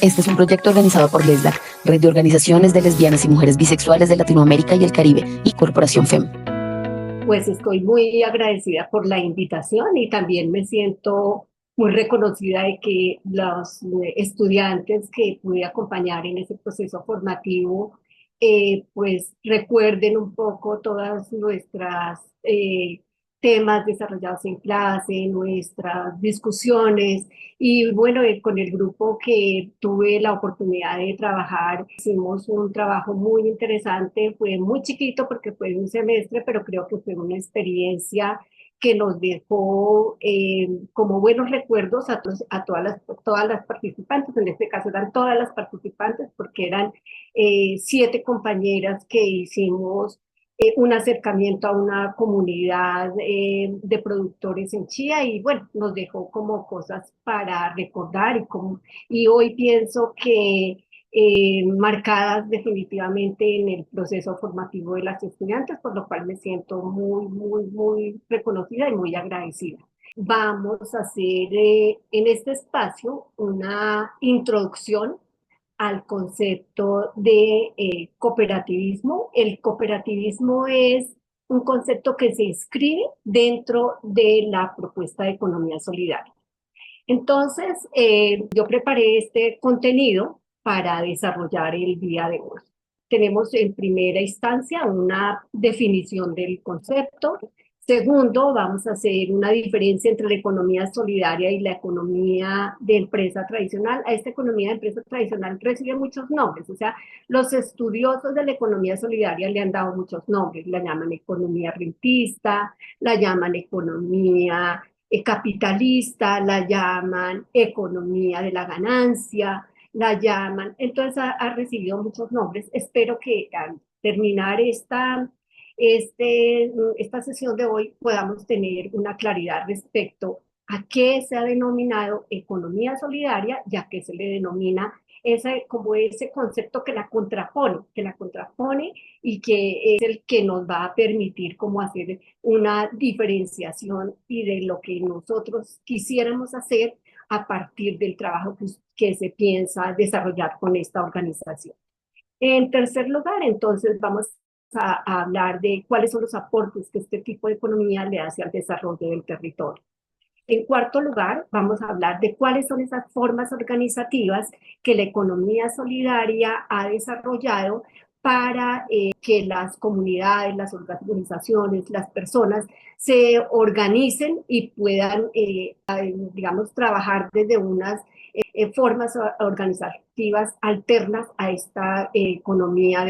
Este es un proyecto organizado por LESDAC, Red de Organizaciones de Lesbianas y Mujeres Bisexuales de Latinoamérica y el Caribe, y Corporación FEM. Pues estoy muy agradecida por la invitación y también me siento muy reconocida de que los estudiantes que pude acompañar en ese proceso formativo, pues recuerden un poco todas nuestras temas desarrollados en clase, nuestras discusiones. Y bueno, con el grupo que tuve la oportunidad de trabajar, hicimos un trabajo muy interesante, fue muy chiquito porque fue un semestre, pero creo que fue una experiencia que nos dejó como buenos recuerdos a todas las participantes. En este caso eran todas las participantes porque eran 7 compañeras que hicimos un acercamiento a una comunidad de productores en Chía y bueno, nos dejó como cosas para recordar y hoy pienso que marcadas definitivamente en el proceso formativo de las estudiantes, por lo cual me siento muy reconocida y muy agradecida. Vamos a hacer en este espacio una introducción al concepto de cooperativismo. El cooperativismo es un concepto que se inscribe dentro de la propuesta de economía solidaria. Entonces, yo preparé este contenido para desarrollar el día de hoy. Tenemos en primera instancia una definición del concepto. Segundo, vamos a hacer una diferencia entre la economía solidaria y la economía de empresa tradicional. A esta economía de empresa tradicional recibe muchos nombres, o sea, los estudiosos de la economía solidaria le han dado muchos nombres, la llaman economía rentista, la llaman economía capitalista, la llaman economía de la ganancia, la llaman, entonces ha recibido muchos nombres. Espero que al terminar esta sesión de hoy podamos tener una claridad respecto a qué se ha denominado economía solidaria, ya que se le denomina como ese concepto que la contrapone y que es el que nos va a permitir como hacer una diferenciación y de lo que nosotros quisiéramos hacer a partir del trabajo que se piensa desarrollar con esta organización. En tercer lugar, entonces, vamos a hablar de cuáles son los aportes que este tipo de economía le hace al desarrollo del territorio. En cuarto lugar, vamos a hablar de cuáles son esas formas organizativas que la economía solidaria ha desarrollado para que las comunidades, las organizaciones, las personas se organicen y puedan, digamos, trabajar desde unas formas organizativas alternas a esta economía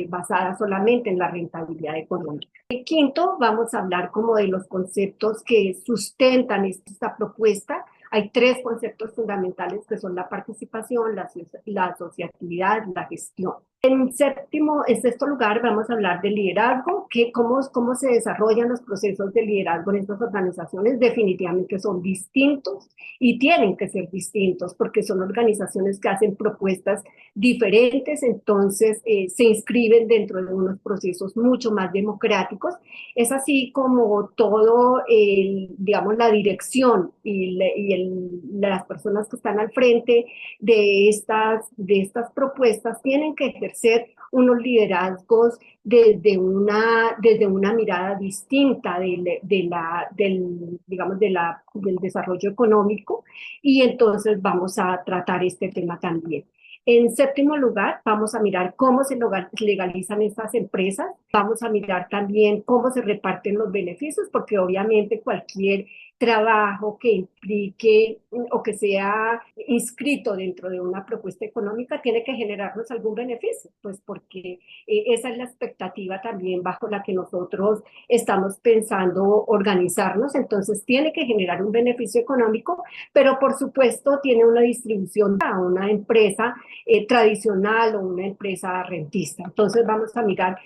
basada solamente en la rentabilidad económica. El quinto, vamos a hablar como de los conceptos que sustentan esta propuesta. Hay 3 conceptos fundamentales que son la participación, la asociatividad, la gestión. En sexto lugar, vamos a hablar del liderazgo, cómo se desarrollan los procesos de liderazgo en estas organizaciones. Definitivamente son distintos y tienen que ser distintos porque son organizaciones que hacen propuestas diferentes, entonces se inscriben dentro de unos procesos mucho más democráticos. Es así como todo, digamos, la dirección las personas que están al frente de estas propuestas tienen que ejercer unos liderazgos desde una mirada distinta digamos, del desarrollo económico y entonces vamos a tratar este tema también. En séptimo lugar, vamos a mirar cómo se legalizan estas empresas, vamos a mirar también cómo se reparten los beneficios, porque obviamente cualquier trabajo que implique o que sea inscrito dentro de una propuesta económica tiene que generarnos algún beneficio, pues porque esa es la expectativa también bajo la que nosotros estamos pensando organizarnos, entonces tiene que generar un beneficio económico, pero por supuesto tiene una distribución a una empresa tradicional o una empresa rentista. Entonces vamos a mirar,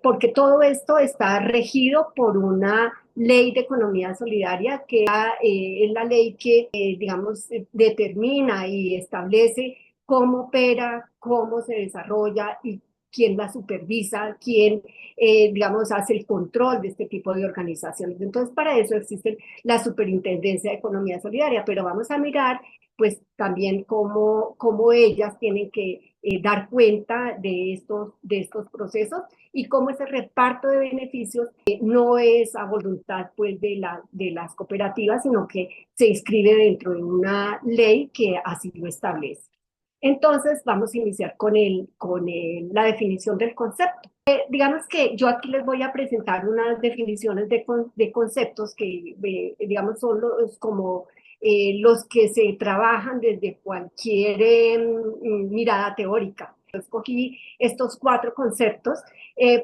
porque todo esto está regido por una ley de economía solidaria que es la ley que, digamos, determina y establece cómo opera, cómo se desarrolla y quién la supervisa, quién, digamos, hace el control de este tipo de organizaciones. Entonces, para eso existe la Superintendencia de Economía Solidaria, pero vamos a mirar pues también cómo ellas tienen que dar cuenta de estos procesos y cómo ese reparto de beneficios no es a voluntad pues de las cooperativas, sino que se inscribe dentro de una ley que así lo establece. Entonces vamos a iniciar la definición del concepto. Digamos que yo aquí les voy a presentar unas definiciones de conceptos que, digamos, son como los que se trabajan desde cualquier mirada teórica. Yo escogí estos 4 conceptos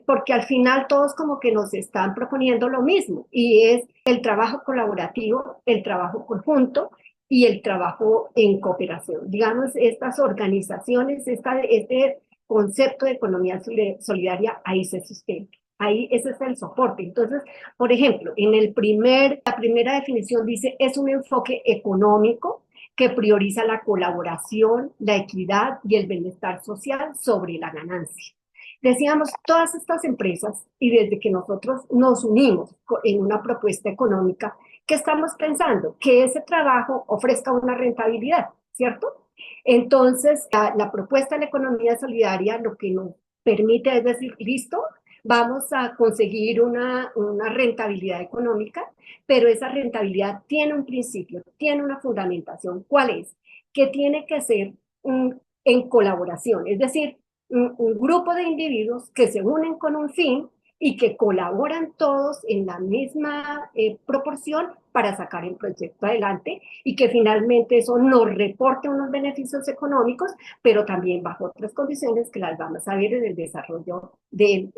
porque al final todos como que nos están proponiendo lo mismo y es el trabajo colaborativo, el trabajo conjunto y el trabajo en cooperación. Digamos, estas organizaciones, este concepto de economía solidaria, ahí se sustenta. Ahí ese es el soporte. Entonces, por ejemplo, la primera definición dice, es un enfoque económico que prioriza la colaboración, la equidad y el bienestar social sobre la ganancia. Decíamos, todas estas empresas, y desde que nosotros nos unimos en una propuesta económica, ¿qué estamos pensando? Que ese trabajo ofrezca una rentabilidad, ¿cierto? Entonces, la propuesta de la economía solidaria lo que nos permite es decir, listo, vamos a conseguir una rentabilidad económica, pero esa rentabilidad tiene un principio, tiene una fundamentación. ¿Cuál es? Que tiene que ser en colaboración, es decir, un grupo de individuos que se unen con un fin y que colaboran todos en la misma proporción para sacar el proyecto adelante y que finalmente eso nos reporte unos beneficios económicos, pero también bajo otras condiciones que las vamos a ver en el desarrollo de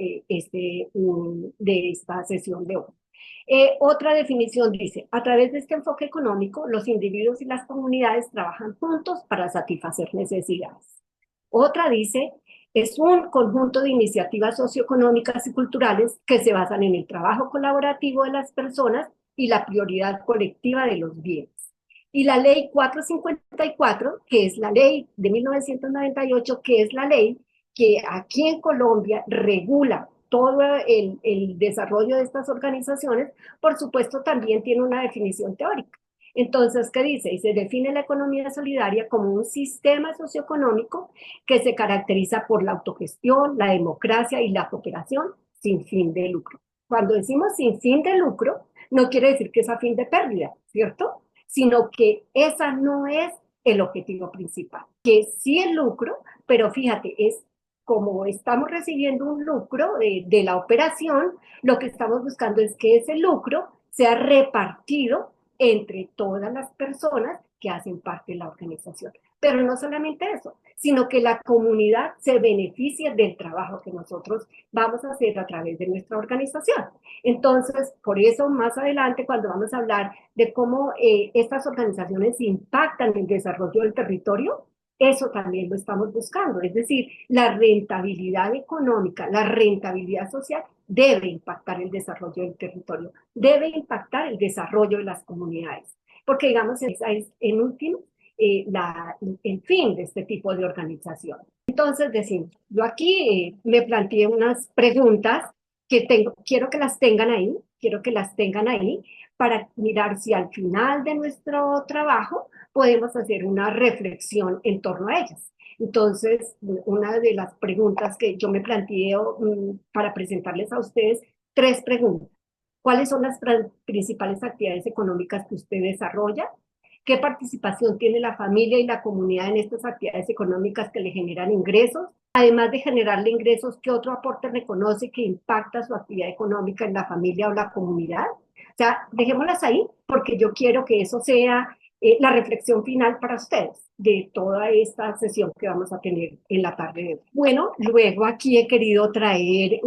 esta sesión de hoy. Otra definición dice, a través de este enfoque económico, los individuos y las comunidades trabajan juntos para satisfacer necesidades. Otra dice, es un conjunto de iniciativas socioeconómicas y culturales que se basan en el trabajo colaborativo de las personas y la prioridad colectiva de los bienes. Y la ley 454, que es la ley de 1998, que es la ley que aquí en Colombia regula todo el desarrollo de estas organizaciones, por supuesto también tiene una definición teórica. Entonces, ¿qué dice? Y se define la economía solidaria como un sistema socioeconómico que se caracteriza por la autogestión, la democracia y la cooperación sin fin de lucro. Cuando decimos sin fin de lucro, no quiere decir que es a fin de pérdida, ¿cierto? Sino que esa no es el objetivo principal, que sí el lucro, pero fíjate, es como estamos recibiendo un lucro de la operación, lo que estamos buscando es que ese lucro sea repartido entre todas las personas que hacen parte de la organización. Pero no solamente eso, sino que la comunidad se beneficie del trabajo que nosotros vamos a hacer a través de nuestra organización. Entonces, por eso más adelante, cuando vamos a hablar de cómo estas organizaciones impactan el desarrollo del territorio, eso también lo estamos buscando, es decir, la rentabilidad económica, la rentabilidad social debe impactar el desarrollo del territorio, debe impactar el desarrollo de las comunidades, porque digamos, esa es en último el fin de este tipo de organización. Entonces decimos, yo aquí me planteé unas preguntas que quiero que las tengan ahí, para mirar si al final de nuestro trabajo podemos hacer una reflexión en torno a ellas. Entonces, una de las preguntas que yo me planteo para presentarles a ustedes, 3 preguntas. ¿Cuáles son las principales actividades económicas que usted desarrolla? ¿Qué participación tiene la familia y la comunidad en estas actividades económicas que le generan ingresos? Además de generarle ingresos, ¿qué otro aporte reconoce que impacta su actividad económica en la familia o la comunidad? O sea, dejémoslas ahí porque yo quiero que eso sea la reflexión final para ustedes de toda esta sesión que vamos a tener en la tarde de hoy. Bueno, luego aquí he querido traer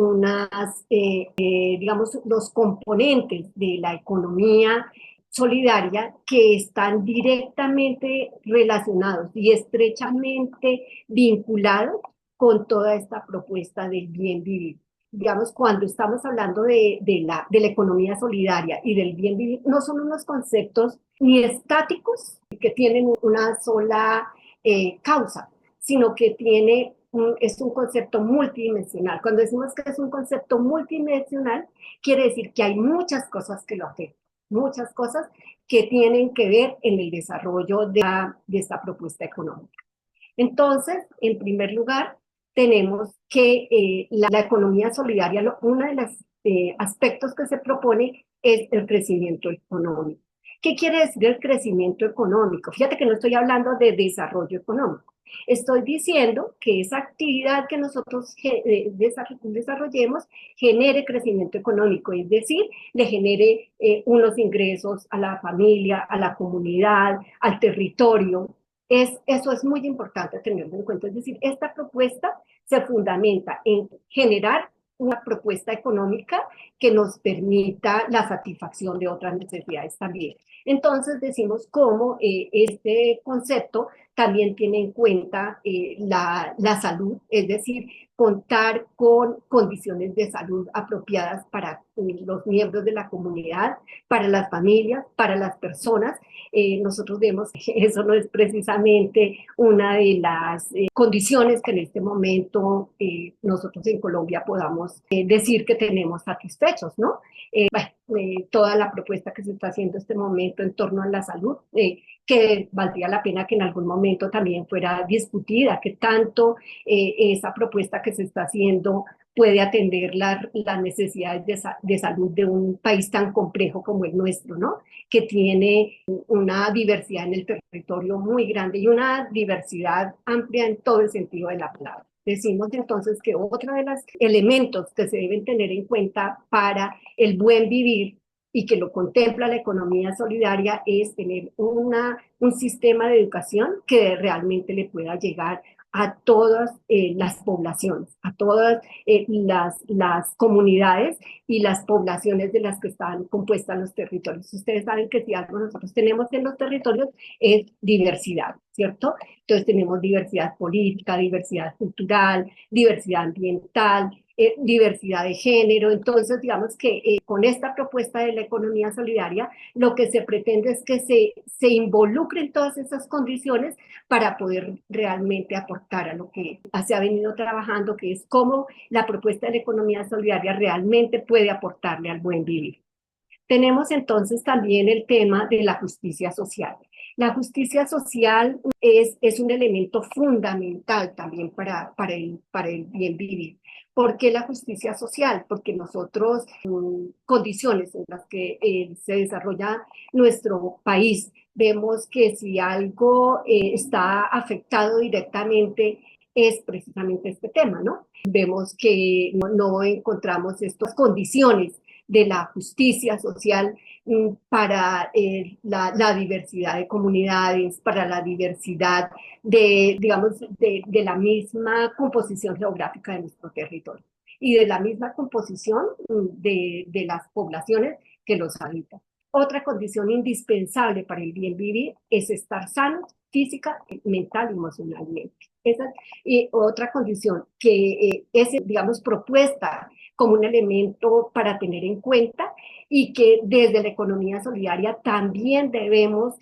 digamos, los componentes de la economía solidaria que están directamente relacionados y estrechamente vinculados con toda esta propuesta del bien vivir. Digamos, cuando estamos hablando de la economía solidaria y del bien vivir, no son unos conceptos ni estáticos que tienen una sola causa, sino que tiene es un concepto multidimensional. Cuando decimos que es un concepto multidimensional, quiere decir que hay muchas cosas que lo afectan, muchas cosas que tienen que ver en el desarrollo de esta propuesta económica. Entonces, en primer lugar, tenemos que la economía solidaria, uno de los aspectos que se propone es el crecimiento económico. ¿Qué quiere decir el crecimiento económico? Fíjate que no estoy hablando de desarrollo económico. Estoy diciendo que esa actividad que nosotros desarrollemos genere crecimiento económico, es decir, le genere unos ingresos a la familia, a la comunidad, al territorio. Eso es muy importante tenerlo en cuenta. Es decir, esta propuesta se fundamenta en generar una propuesta económica que nos permita la satisfacción de otras necesidades también. Entonces decimos cómo este concepto también tiene en cuenta la salud, es decir, contar con condiciones de salud apropiadas para los miembros de la comunidad, para las familias, para las personas. Nosotros vemos que eso no es precisamente una de las condiciones que en este momento nosotros en Colombia podamos decir que tenemos satisfechos, ¿no? Toda la propuesta que se está haciendo en este momento en torno a la salud, que valdría la pena que en algún momento también fuera discutida, que tanto esa propuesta que se está haciendo puede atender las necesidades de salud de un país tan complejo como el nuestro, ¿no? Que tiene una diversidad en el territorio muy grande y una diversidad amplia en todo el sentido de la palabra. Decimos entonces que otro de los elementos que se deben tener en cuenta para el buen vivir y que lo contempla la economía solidaria es tener un sistema de educación que realmente le pueda llegar a todas las poblaciones, a todas las comunidades y las poblaciones de las que están compuestas los territorios. Ustedes saben que si algo nosotros tenemos en los territorios es diversidad, ¿cierto? Entonces tenemos diversidad política, diversidad cultural, diversidad ambiental, diversidad de género. Entonces, digamos que con esta propuesta de la economía solidaria, lo que se pretende es que se involucren todas esas condiciones para poder realmente aportar a lo que se ha venido trabajando, que es cómo la propuesta de la economía solidaria realmente puede aportarle al buen vivir. Tenemos entonces también el tema de la justicia social. La justicia social es un elemento fundamental también para el bien vivir. ¿Por qué la justicia social? Porque nosotros, condiciones en las que se desarrolla nuestro país, vemos que si algo está afectado directamente es precisamente este tema, ¿no? Vemos que no encontramos estas condiciones de la justicia social para la diversidad de comunidades, para la diversidad digamos, de la misma composición geográfica de nuestro territorio y de la misma composición de las poblaciones que los habitan. Otra condición indispensable para el bien vivir es estar sano física, mental y emocionalmente. Esa, y otra condición que es, digamos, propuesta como un elemento para tener en cuenta y que desde la economía solidaria también debemos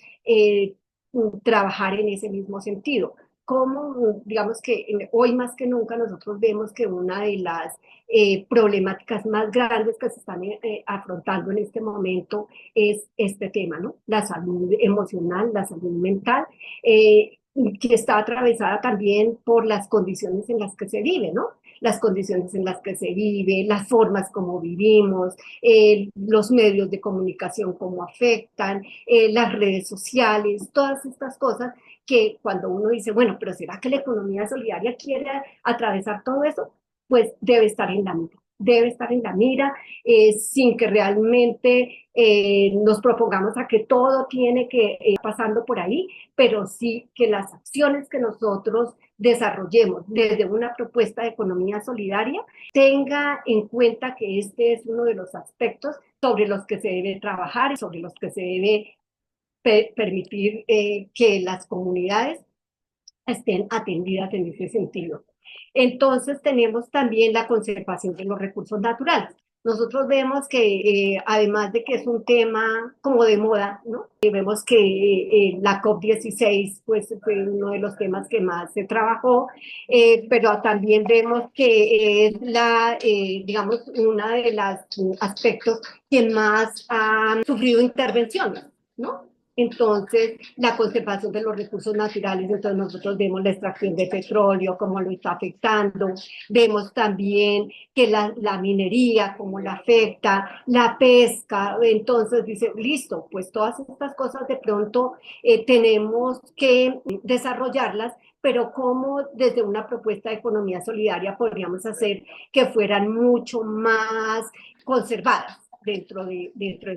trabajar en ese mismo sentido. Como, digamos que hoy más que nunca nosotros vemos que una de las problemáticas más grandes que se están afrontando en este momento es este tema, ¿no? La salud emocional, la salud mental, que está atravesada también por las condiciones en las que se vive, ¿no? Las condiciones en las que se vive, las formas como vivimos, los medios de comunicación cómo afectan, las redes sociales, todas estas cosas que cuando uno dice, bueno, pero ¿será que la economía solidaria quiere atravesar todo eso? Pues debe estar en la mira. Debe estar en la mira, sin que realmente nos propongamos a que todo tiene que ir pasando por ahí, pero sí que las acciones que nosotros desarrollemos desde una propuesta de economía solidaria tenga en cuenta que este es uno de los aspectos sobre los que se debe trabajar y sobre los que se debe permitir que las comunidades estén atendidas en ese sentido. Entonces tenemos también la conservación de los recursos naturales. Nosotros vemos que además de que es un tema como de moda, ¿no? Vemos que la COP16 pues, fue uno de los temas que más se trabajó, pero también vemos que es digamos, una de los aspectos que más han sufrido intervenciones, ¿no? Entonces, la conservación de los recursos naturales, entonces nosotros vemos la extracción de petróleo, cómo lo está afectando, vemos también que la minería, cómo la afecta, la pesca, entonces dice, listo, pues todas estas cosas de pronto tenemos que desarrollarlas, pero cómo desde una propuesta de economía solidaria podríamos hacer que fueran mucho más conservadas dentro de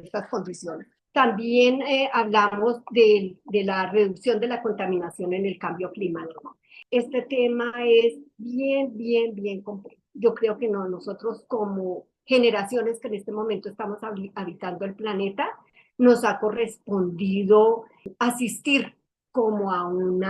estas condiciones. También hablamos de la reducción de la contaminación en el cambio climático. Este tema es bien complejo. Yo creo que no, nosotros como generaciones que en este momento estamos habitando el planeta, nos ha correspondido asistir como un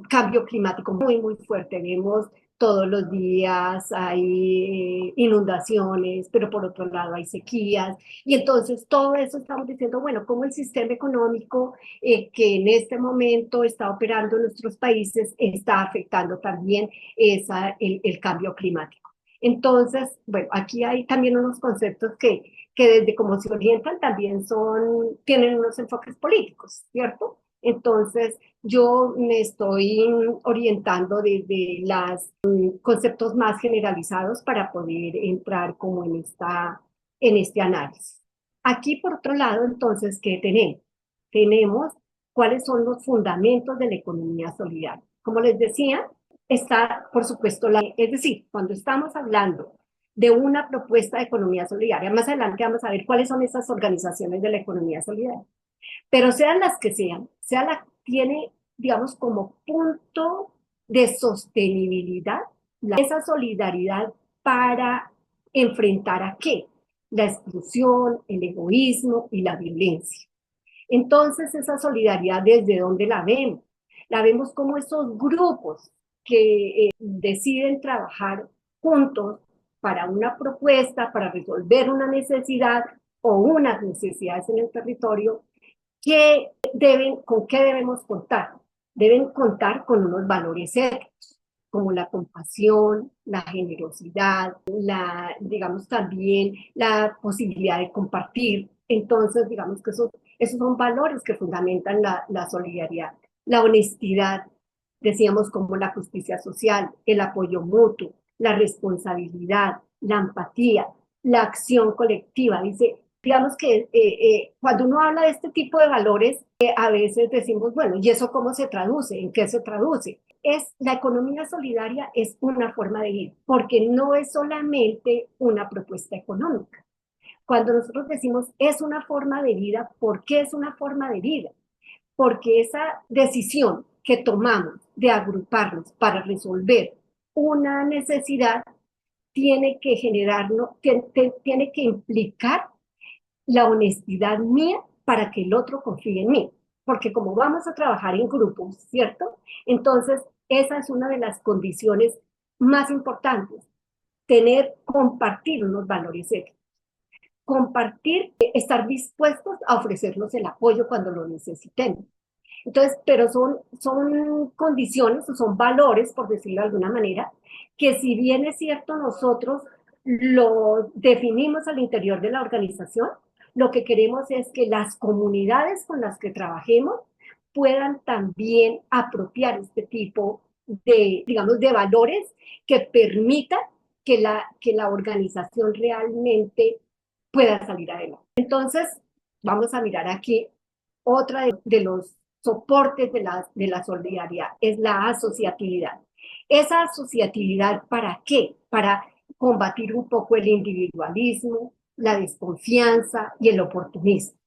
cambio climático muy fuerte. Vemos todos los días hay inundaciones, pero por otro lado hay sequías. Y entonces todo eso estamos diciendo, bueno, cómo el sistema económico que en este momento está operando en nuestros países está afectando también el cambio climático. Entonces, bueno, aquí hay también unos conceptos que desde cómo se orientan también tienen unos enfoques políticos, ¿cierto? Entonces, yo me estoy orientando desde los conceptos más generalizados para poder entrar como en este análisis. Aquí, por otro lado, entonces, ¿qué tenemos? Tenemos cuáles son los fundamentos de la economía solidaria. Como les decía, está, por supuesto, es decir, cuando estamos hablando de una propuesta de economía solidaria, más adelante vamos a ver cuáles son esas organizaciones de la economía solidaria, pero sean las que sean, sea la tiene, digamos, como punto de sostenibilidad esa solidaridad para enfrentar a qué? La exclusión, el egoísmo y la violencia. Entonces, esa solidaridad, ¿desde dónde la vemos? La vemos como esos grupos que deciden trabajar juntos para una propuesta, para resolver una necesidad o unas necesidades en el territorio, ¿con qué debemos contar? Deben contar con unos valores éticos, como la compasión, la generosidad, digamos también la posibilidad de compartir. Entonces, digamos que esos son valores que fundamentan la solidaridad. La honestidad, decíamos, como la justicia social, el apoyo mutuo, la responsabilidad, la empatía, la acción colectiva. Dice, digamos que cuando uno habla de este tipo de valores, a veces decimos, bueno, ¿y eso cómo se traduce? ¿En qué se traduce? La economía solidaria es una forma de vida, porque no es solamente una propuesta económica. Cuando nosotros decimos es una forma de vida, ¿por qué es una forma de vida? Porque esa decisión que tomamos de agruparnos para resolver una necesidad tiene que generarnos, tiene que implicar la honestidad mía para que el otro confíe en mí. Porque como vamos a trabajar en grupos, ¿cierto? Entonces, esa es una de las condiciones más importantes, compartir unos valores éticos. Compartir, estar dispuestos a ofrecernos el apoyo cuando lo necesitemos. Entonces, pero son condiciones, son valores, por decirlo de alguna manera, que si bien es cierto nosotros lo definimos al interior de la organización, lo que queremos es que las comunidades con las que trabajemos puedan también apropiar este tipo de, digamos, de valores que permitan que la organización realmente pueda salir adelante. Entonces, vamos a mirar aquí otra de los soportes de la solidaridad, es la asociatividad. Esa asociatividad, ¿para qué? Para combatir un poco el individualismo, la desconfianza y el oportunismo.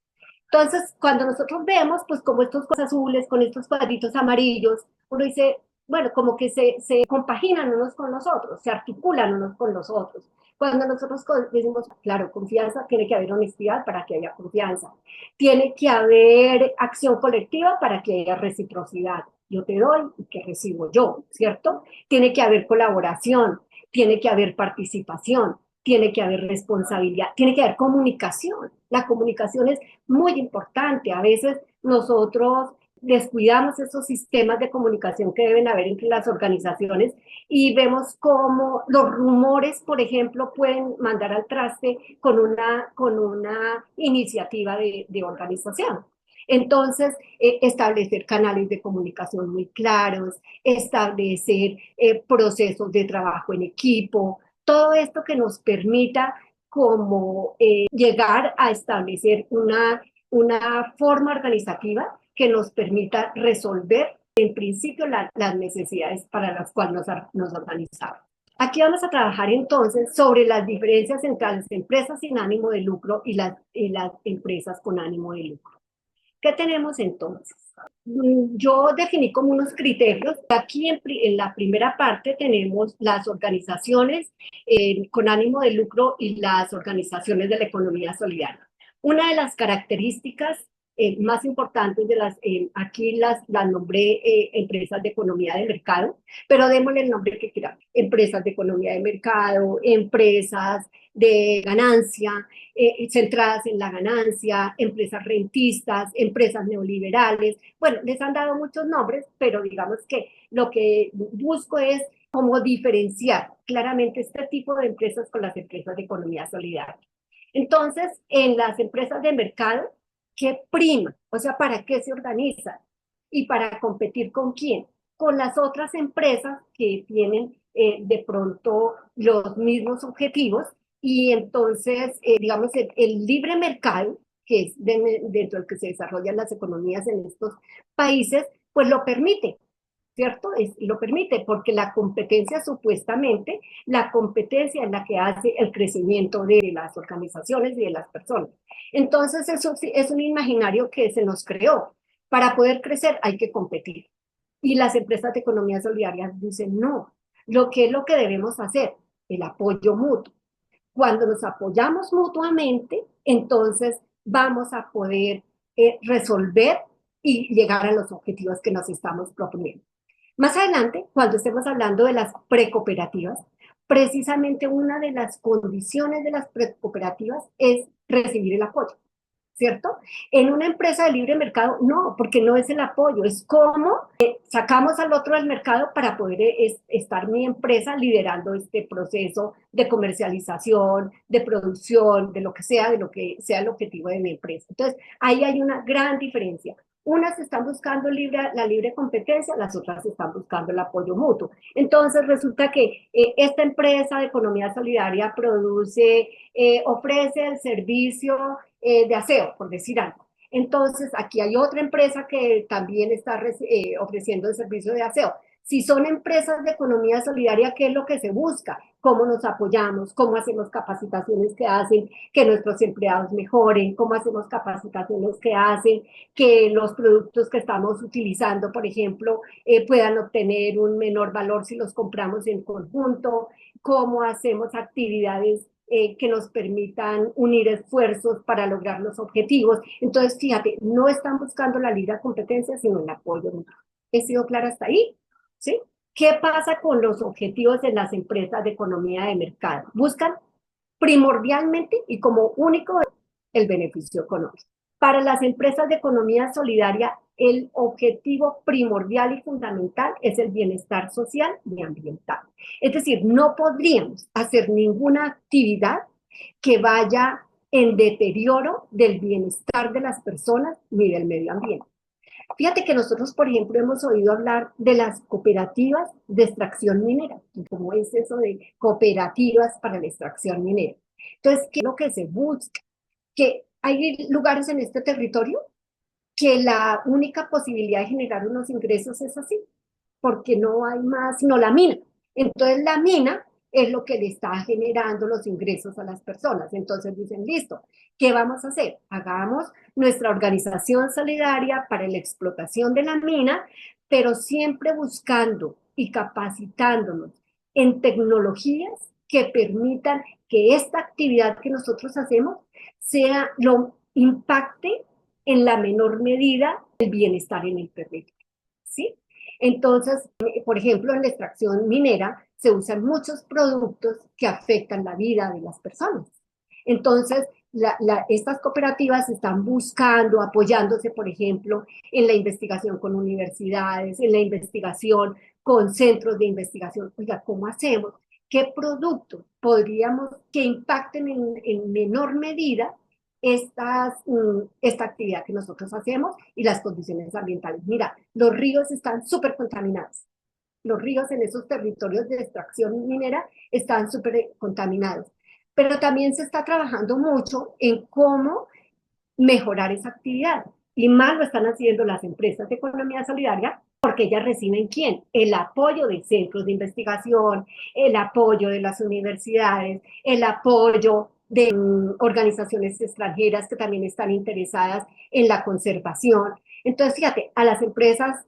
Entonces, cuando nosotros vemos, pues como estos cosas azules con estos cuadritos amarillos, uno dice, bueno, como que se compaginan unos con los otros, se articulan unos con los otros. Cuando nosotros decimos, claro, confianza, tiene que haber honestidad para que haya confianza. Tiene que haber acción colectiva para que haya reciprocidad. Yo te doy y que recibo yo, ¿cierto? Tiene que haber colaboración. tiene que haber participación, tiene que haber responsabilidad, tiene que haber comunicación. La comunicación es muy importante. A veces nosotros descuidamos esos sistemas de comunicación que deben haber entre las organizaciones y vemos cómo los rumores, por ejemplo, pueden mandar al traste con una iniciativa de organización. Entonces, establecer canales de comunicación muy claros, establecer procesos de trabajo en equipo, todo esto que nos permita como llegar a establecer una forma organizativa que nos permita resolver en principio las necesidades para las cuales nos organizamos. Aquí vamos a trabajar entonces sobre las diferencias entre las empresas sin ánimo de lucro y las empresas con ánimo de lucro. ¿Qué tenemos entonces? Yo definí como unos criterios. Aquí en la primera parte tenemos las organizaciones con ánimo de lucro y las organizaciones de la economía solidaria. Una de las características más importantes aquí las nombré empresas de economía de mercado, pero démosle el nombre que quieran. Empresas de economía de mercado, empresas de ganancia, centradas en la ganancia, empresas rentistas, empresas neoliberales. Bueno, les han dado muchos nombres, pero digamos que lo que busco es cómo diferenciar claramente este tipo de empresas con las empresas de economía solidaria. Entonces, en las empresas de mercado, ¿qué prima? O sea, ¿para qué se organizan? ¿Y para competir con quién? Con las otras empresas que tienen de pronto los mismos objetivos y entonces, digamos, el libre mercado, que es dentro del que se desarrollan las economías en estos países, pues lo permite, ¿cierto? Lo permite porque la competencia supuestamente, la competencia es la que hace el crecimiento de las organizaciones y de las personas. Entonces eso es un imaginario que se nos creó. Para poder crecer hay que competir. Y las empresas de economía solidaria dicen no. ¿Qué es lo que debemos hacer? El apoyo mutuo. Cuando nos apoyamos mutuamente, entonces vamos a poder resolver y llegar a los objetivos que nos estamos proponiendo. Más adelante, cuando estemos hablando de las precooperativas, precisamente una de las condiciones de las precooperativas es recibir el apoyo, ¿cierto? En una empresa de libre mercado, no, porque no es el apoyo, es cómo sacamos al otro del mercado para poder estar mi empresa liderando este proceso de comercialización, de producción, de lo que sea el objetivo de mi empresa. Entonces, ahí hay una gran diferencia. Unas están buscando la libre competencia, las otras están buscando el apoyo mutuo. Entonces resulta que esta empresa de economía solidaria ofrece el servicio de aseo, por decir algo. Entonces aquí hay otra empresa que también está ofreciendo el servicio de aseo. Si son empresas de economía solidaria, ¿qué es lo que se busca? ¿Cómo nos apoyamos? ¿Cómo hacemos capacitaciones que hacen que nuestros empleados mejoren? ¿Cómo hacemos capacitaciones que hacen que los productos que estamos utilizando, por ejemplo, puedan obtener un menor valor si los compramos en conjunto? ¿Cómo hacemos actividades que nos permitan unir esfuerzos para lograr los objetivos? Entonces, fíjate, no están buscando la libre competencia, sino el apoyo mutuo. ¿He sido clara hasta ahí? ¿Sí? ¿Qué pasa con los objetivos de las empresas de economía de mercado? Buscan primordialmente y como único el beneficio económico. Para las empresas de economía solidaria, el objetivo primordial y fundamental es el bienestar social y ambiental. Es decir, no podríamos hacer ninguna actividad que vaya en deterioro del bienestar de las personas ni del medio ambiente. Fíjate que nosotros, por ejemplo, hemos oído hablar de las cooperativas de extracción minera. ¿Y cómo es eso de cooperativas para la extracción minera? Entonces, ¿qué es lo que se busca? Que hay lugares en este territorio que la única posibilidad de generar unos ingresos es así, porque no hay más sino la mina. Entonces la mina es lo que le está generando los ingresos a las personas. Entonces dicen, listo, ¿qué vamos a hacer? Hagamos nuestra organización solidaria para la explotación de la mina, pero siempre buscando y capacitándonos en tecnologías que permitan que esta actividad que nosotros hacemos lo impacte en la menor medida el bienestar en el territorio, ¿sí? Entonces, por ejemplo, en la extracción minera, se usan muchos productos que afectan la vida de las personas. Entonces, estas cooperativas están buscando, apoyándose, por ejemplo, en la investigación con universidades, en la investigación con centros de investigación. Oiga, ¿cómo hacemos? ¿Qué productos podríamos que impacten en menor medida esta actividad que nosotros hacemos y las condiciones ambientales? Mira, los ríos están súper contaminados. Los ríos en esos territorios de extracción minera están súper contaminados. Pero también se está trabajando mucho en cómo mejorar esa actividad. Y más lo están haciendo las empresas de economía solidaria, porque ellas reciben ¿quién? El apoyo de centros de investigación, el apoyo de las universidades, el apoyo de organizaciones extranjeras que también están interesadas en la conservación. Entonces, fíjate, a las empresas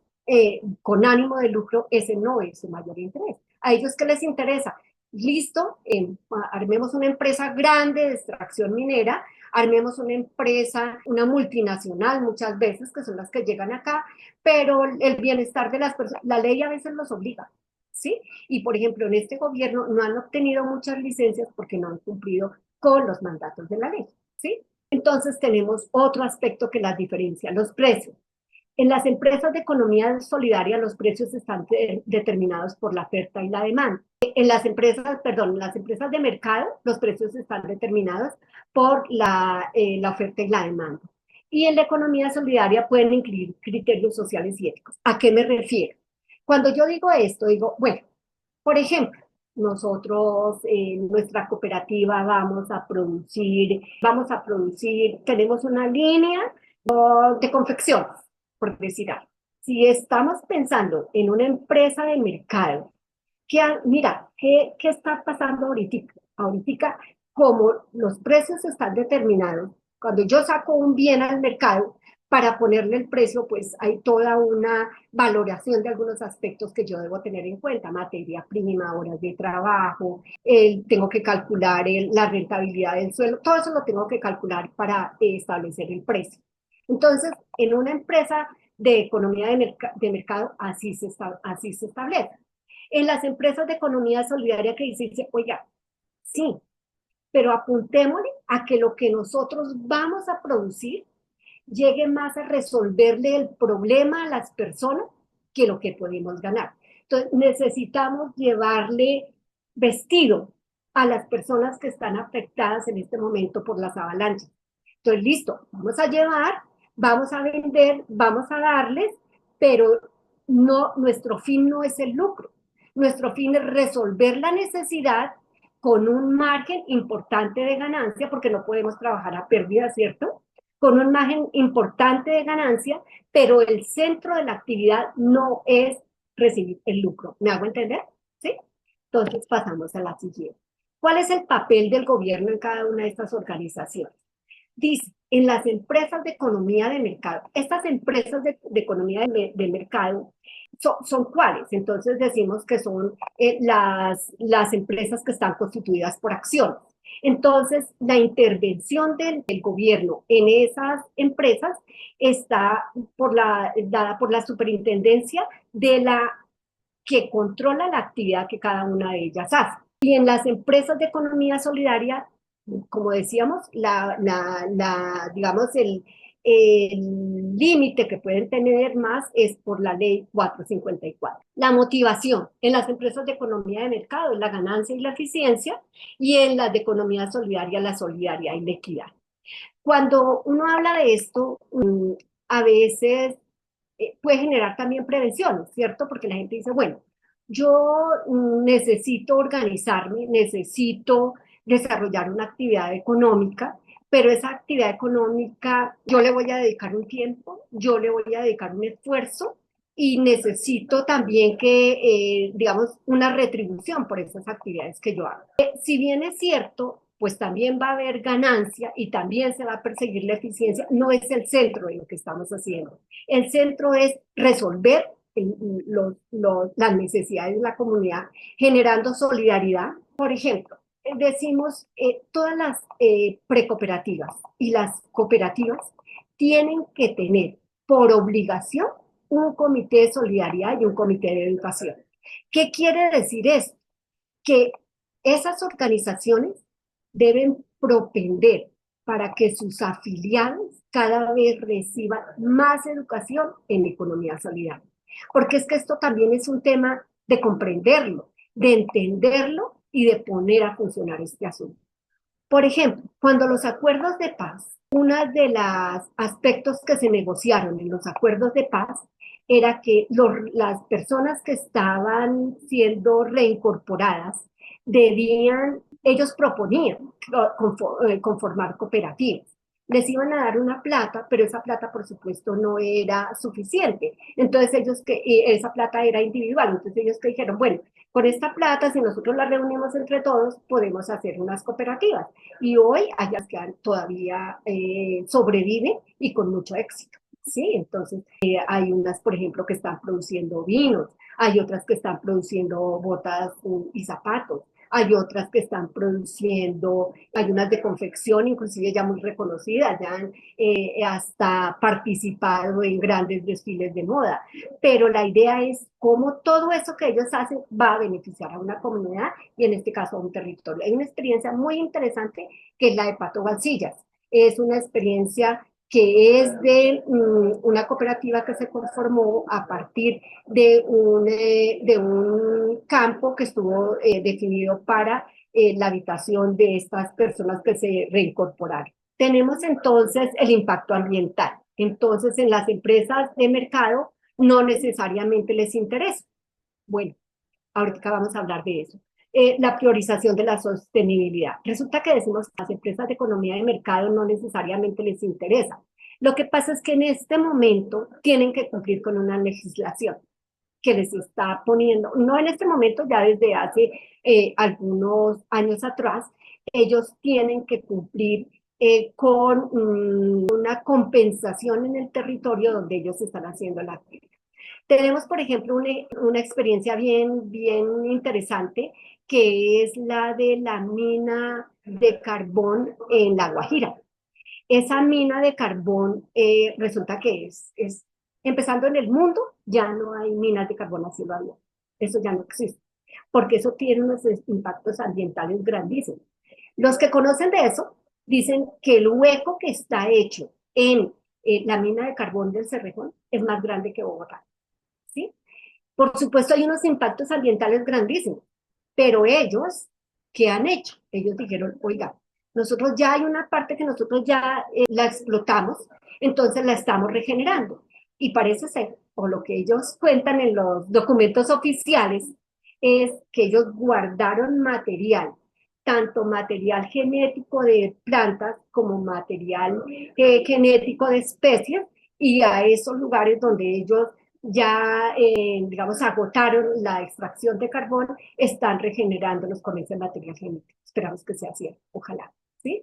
con ánimo de lucro, ese no es su mayor interés. ¿A ellos qué les interesa? Listo, armemos una empresa grande de extracción minera, armemos una empresa, una multinacional muchas veces, que son las que llegan acá, pero el bienestar de las personas, la ley a veces los obliga, ¿sí? Y por ejemplo, en este gobierno no han obtenido muchas licencias porque no han cumplido con los mandatos de la ley, ¿sí? Entonces tenemos otro aspecto que las diferencia, los precios. En las empresas de economía solidaria los precios están determinados por la oferta y la demanda. En las empresas, perdón, en las empresas de mercado los precios están determinados por la oferta y la demanda. Y en la economía solidaria pueden incluir criterios sociales y éticos. ¿A qué me refiero? Cuando yo digo esto, digo, bueno, por ejemplo, nosotros en nuestra cooperativa vamos a producir, tenemos una línea de confección, por decir algo. Si estamos pensando en una empresa de mercado, mira, ¿qué está pasando ahorita? Ahorita, como los precios están determinados, cuando yo saco un bien al mercado, para ponerle el precio, pues hay toda una valoración de algunos aspectos que yo debo tener en cuenta, materia prima, horas de trabajo, tengo que calcular la rentabilidad del suelo, todo eso lo tengo que calcular para establecer el precio. Entonces, en una empresa de economía de mercado, así se establece. En las empresas de economía solidaria que dice, oiga, sí, pero apuntémosle a que lo que nosotros vamos a producir llegue más a resolverle el problema a las personas que lo que podemos ganar. Entonces, necesitamos llevarle vestido a las personas que están afectadas en este momento por las avalanchas. Entonces, listo, vamos a llevar, vamos a vender, vamos a darles, pero no, nuestro fin no es el lucro. Nuestro fin es resolver la necesidad con un margen importante de ganancia, porque no podemos trabajar a pérdida, ¿cierto? Con un margen importante de ganancia, pero el centro de la actividad no es recibir el lucro. ¿Me hago entender? ¿Sí? Entonces pasamos a la siguiente. ¿Cuál es el papel del gobierno en cada una de estas organizaciones? Dice, en las empresas de economía de mercado, estas empresas de economía de mercado son cuáles. Entonces decimos que son las empresas que están constituidas por acciones. Entonces, la intervención del gobierno en esas empresas está dada por la superintendencia de la que controla la actividad que cada una de ellas hace. Y en las empresas de economía solidaria, como decíamos, digamos, el límite que pueden tener más es por la ley 454. La motivación en las empresas de economía de mercado es la ganancia y la eficiencia, y en las de economía solidaria la solidaridad y la equidad. Cuando uno habla de esto, a veces puede generar también prevención, ¿cierto? Porque la gente dice, bueno, yo necesito organizarme, necesito desarrollar una actividad económica, pero esa actividad económica yo le voy a dedicar un tiempo, yo le voy a dedicar un esfuerzo y necesito también digamos, una retribución por esas actividades que yo hago. Si bien es cierto, pues también va a haber ganancia y también se va a perseguir la eficiencia, no es el centro de lo que estamos haciendo. El centro es resolver las necesidades de la comunidad, generando solidaridad. Por ejemplo, decimos, todas las precooperativas y las cooperativas tienen que tener por obligación un comité de solidaridad y un comité de educación. ¿Qué quiere decir esto? que esas organizaciones deben propender para que sus afiliados cada vez reciban más educación en economía solidaria. Porque es que esto también es un tema de comprenderlo, de entenderlo y de poner a funcionar este asunto. Por ejemplo, cuando los acuerdos de paz, uno de los aspectos que se negociaron en los acuerdos de paz era que las personas que estaban siendo reincorporadas debían, ellos proponían conformar cooperativas. Les iban a dar una plata, pero esa plata, por supuesto, no era suficiente. Entonces esa plata era individual. Entonces ellos que dijeron, bueno, con esta plata, si nosotros la reunimos entre todos, podemos hacer unas cooperativas. Y hoy allá que todavía sobreviven y con mucho éxito. Sí, entonces hay unas, por ejemplo, que están produciendo vinos, hay otras que están produciendo botas y zapatos, hay otras que están produciendo, hay unas de confección, inclusive ya muy reconocidas, ya han hasta participado en grandes desfiles de moda. Pero la idea es cómo todo eso que ellos hacen va a beneficiar a una comunidad y en este caso a un territorio. Hay una experiencia muy interesante que es la de Pato Balsillas. Es una experiencia que es de una cooperativa que se conformó a partir de un campo que estuvo definido para la habitación de estas personas que se reincorporaron. Tenemos entonces el impacto ambiental. Entonces, en las empresas de mercado no necesariamente les interesa. Bueno, ahorita vamos a hablar de eso. La priorización de la sostenibilidad. Resulta que decimos que a las empresas de economía de mercado no necesariamente les interesa. Lo que pasa es que en este momento tienen que cumplir con una legislación que les está poniendo, no en este momento, ya desde hace algunos años atrás, ellos tienen que cumplir con una compensación en el territorio donde ellos están haciendo la actividad. Tenemos, por ejemplo, una experiencia bien interesante, que es la de la mina de carbón en La Guajira. Esa mina de carbón resulta que empezando en el mundo, ya no hay minas de carbón a cielo abierto. Eso ya no existe, porque eso tiene unos impactos ambientales grandísimos. Los que conocen de eso dicen que el hueco que está hecho en la mina de carbón del Cerrejón es más grande que Bogotá. ¿Sí? Por supuesto, hay unos impactos ambientales grandísimos, pero ellos, ¿qué han hecho? Ellos dijeron, oiga, nosotros ya hay una parte que nosotros ya la explotamos, entonces la estamos regenerando. Y parece ser, o lo que ellos cuentan en los documentos oficiales, es que ellos guardaron material, tanto material genético de plantas como material genético de especies, y a esos lugares donde ellos ya, digamos, agotaron la extracción de carbón, están regenerándolos con ese material genético. Esperamos que sea cierto, ojalá, ¿sí?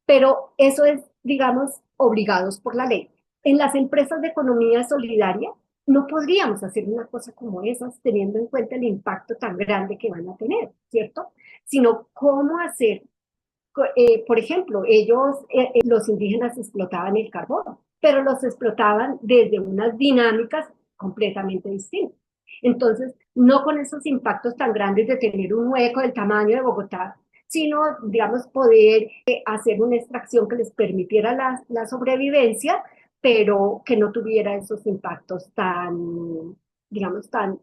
Pero eso es, digamos, obligados por la ley. En las empresas de economía solidaria no podríamos hacer una cosa como esas teniendo en cuenta el impacto tan grande que van a tener, ¿cierto? Sino cómo hacer, por ejemplo, los indígenas explotaban el carbón, pero los explotaban desde unas dinámicas completamente distintas. Entonces, no con esos impactos tan grandes de tener un hueco del tamaño de Bogotá, sino, digamos, poder hacer una extracción que les permitiera la sobrevivencia, pero que no tuviera esos impactos tan, digamos, tan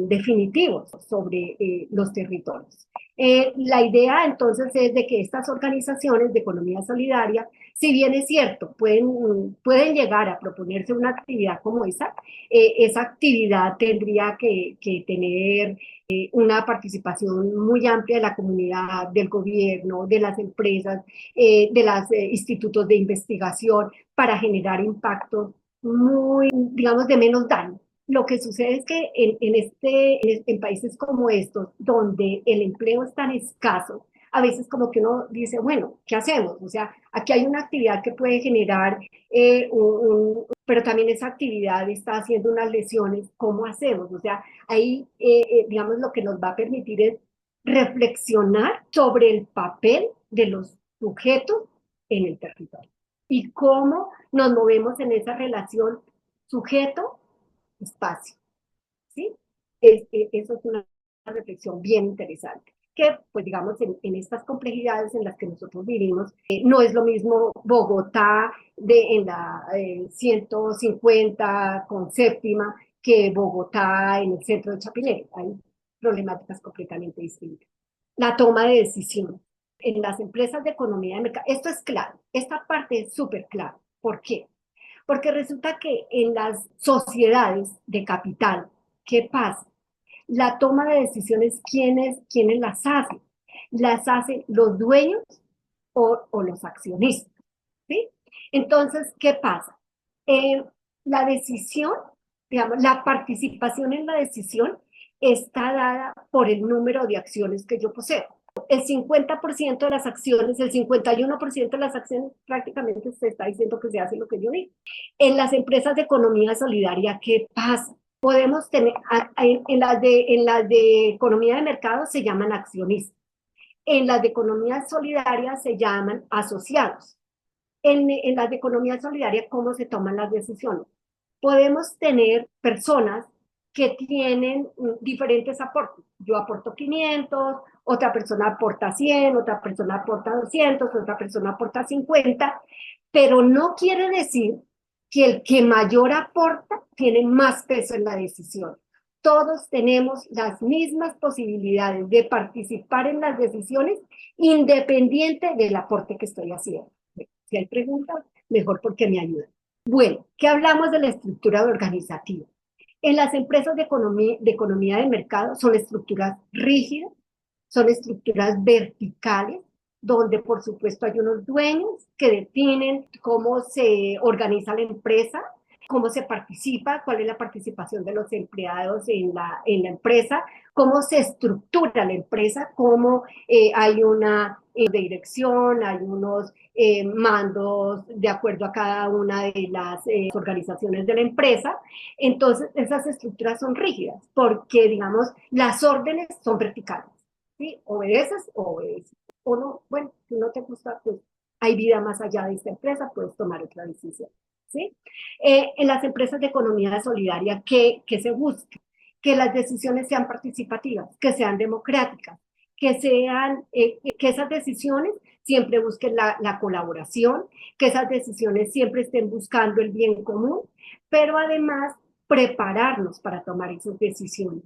definitivos sobre los territorios. La idea entonces es de que estas organizaciones de economía solidaria, si bien es cierto, pueden llegar a proponerse una actividad como esa actividad tendría que tener una participación muy amplia de la comunidad, del gobierno, de las empresas, de los institutos de investigación para generar impactos muy, digamos, de menos daño. Lo que sucede es que en países como estos, donde el empleo es tan escaso, a veces como que uno dice, bueno, ¿qué hacemos? O sea, aquí hay una actividad que puede generar, pero también esa actividad está haciendo unas lesiones, ¿cómo hacemos? O sea, ahí, digamos, lo que nos va a permitir es reflexionar sobre el papel de los sujetos en el territorio y cómo nos movemos en esa relación sujeto espacio, ¿sí? Eso es una reflexión bien interesante, que pues digamos en estas complejidades en las que nosotros vivimos, no es lo mismo Bogotá en la 150 con séptima que Bogotá en el centro de Chapinero. Hay problemáticas completamente distintas. La toma de decisiones. En las empresas de economía de mercado, esto es claro, esta parte es súper clara. ¿Por qué? Porque resulta que en las sociedades de capital, ¿qué pasa? La toma de decisiones, ¿quiénes las hacen? Las hacen los dueños o los accionistas, ¿sí? Entonces, ¿qué pasa? Eh, la decisión, digamos, la participación en la decisión está dada por el número de acciones que yo poseo. El 50% de las acciones, el 51% de las acciones prácticamente se está diciendo que se hace lo que yo digo. En las empresas de economía solidaria, ¿qué pasa? Podemos tener, en las de economía de mercado se llaman accionistas. En las de economía solidaria se llaman asociados. En las de economía solidaria, ¿cómo se toman las decisiones? Podemos tener personas que tienen diferentes aportes. Yo aporto 500, otra persona aporta 100, otra persona aporta 200, otra persona aporta 50, pero no quiere decir que el que mayor aporta tiene más peso en la decisión. Todos tenemos las mismas posibilidades de participar en las decisiones independiente del aporte que estoy haciendo. Si hay preguntas, mejor porque me ayudan. Bueno, ¿qué hablamos de la estructura organizativa? En las empresas de economía de mercado son estructuras rígidas, son estructuras verticales, donde por supuesto hay unos dueños que definen cómo se organiza la empresa, cómo se participa, cuál es la participación de los empleados en la empresa, cómo se estructura la empresa, cómo hay una dirección, hay unos mandos de acuerdo a cada una de las organizaciones de la empresa. Entonces, esas estructuras son rígidas porque, digamos, las órdenes son verticales. ¿Sí? Obedeces o obedeces. O no, bueno, si no te gusta, pues hay vida más allá de esta empresa, puedes tomar otra decisión. ¿Sí? En las empresas de economía solidaria, ¿qué se busca? Que las decisiones sean participativas, que sean democráticas, que esas decisiones siempre busquen la colaboración, que esas decisiones siempre estén buscando el bien común, pero además prepararnos para tomar esas decisiones,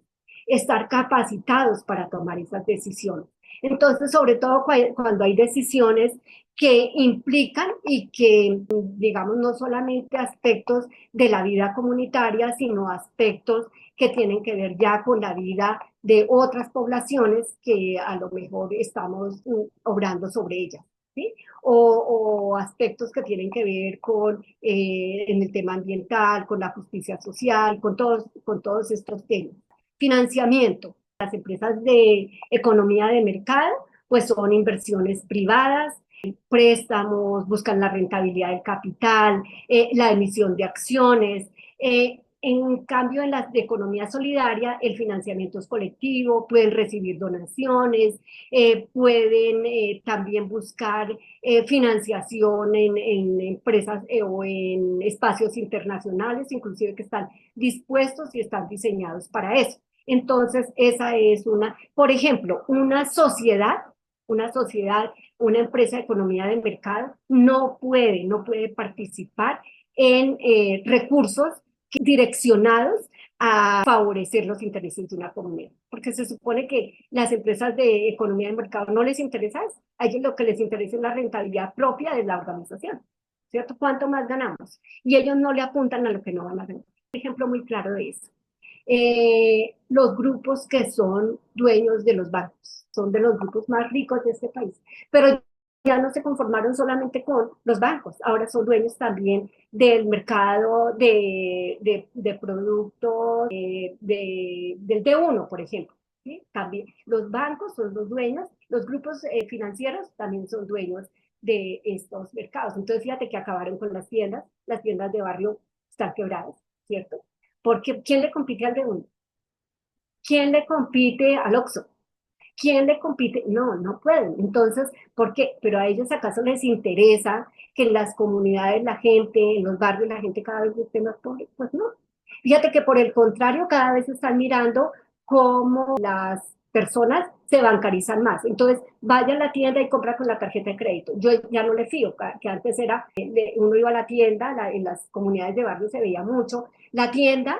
estar capacitados para tomar esas decisiones. Entonces, sobre todo cuando hay decisiones que implican y que, digamos, no solamente aspectos de la vida comunitaria, sino aspectos que tienen que ver ya con la vida de otras poblaciones que a lo mejor estamos obrando sobre ellas. ¿Sí? O aspectos que tienen que ver con en el tema ambiental, con la justicia social, con todos estos temas. Financiamiento. Las empresas de economía de mercado, pues son inversiones privadas, préstamos, buscan la rentabilidad del capital, la emisión de acciones. En cambio, en las de economía solidaria, el financiamiento es colectivo, pueden recibir donaciones, pueden también buscar financiación en empresas o en espacios internacionales, inclusive que están dispuestos y están diseñados para eso. Entonces, esa es por ejemplo, una empresa de economía de mercado no puede participar en recursos direccionados a favorecer los intereses de una comunidad, porque se supone que las empresas de economía de mercado no les interesa eso, a ellos lo que les interesa es la rentabilidad propia de la organización, ¿cierto? ¿Cuánto más ganamos? Y ellos no le apuntan a lo que no van a ganar. Un ejemplo muy claro de eso. Los grupos que son dueños de los bancos, son de los grupos más ricos de este país, pero ya no se conformaron solamente con los bancos, ahora son dueños también del mercado de productos del D1, por ejemplo. ¿Sí? También los bancos son los dueños, los grupos financieros también son dueños de estos mercados. Entonces, fíjate que acabaron con las tiendas de barrio están quebradas, ¿cierto? Porque ¿quién le compite al D1? ¿Quién le compite al Oxxo? ¿Quién le compite? No, no pueden. Entonces, ¿por qué? Pero a ellos acaso les interesa que en las comunidades la gente, en los barrios la gente cada vez esté más pobre. Pues no. Fíjate que por el contrario, cada vez están mirando cómo las personas se bancarizan más. Entonces, vaya a la tienda y compra con la tarjeta de crédito. Yo ya no le fío, que antes era, uno iba a la tienda, en las comunidades de barrio se veía mucho, la tienda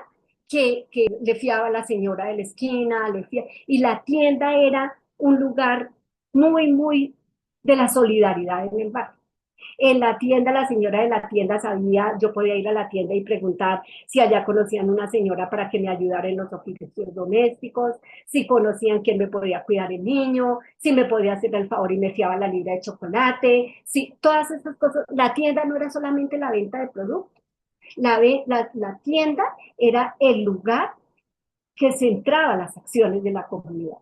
que le fiaba a la señora de la esquina, y la tienda era un lugar muy, muy de la solidaridad en el barrio. En la tienda, la señora de la tienda sabía, yo podía ir a la tienda y preguntar si allá conocían una señora para que me ayudara en los oficios domésticos, si conocían quién me podía cuidar el niño, si me podía hacer el favor y me fiaba la libra de chocolate, si todas esas cosas. La tienda no era solamente la venta de productos, la tienda era el lugar que centraba las acciones de la comunidad.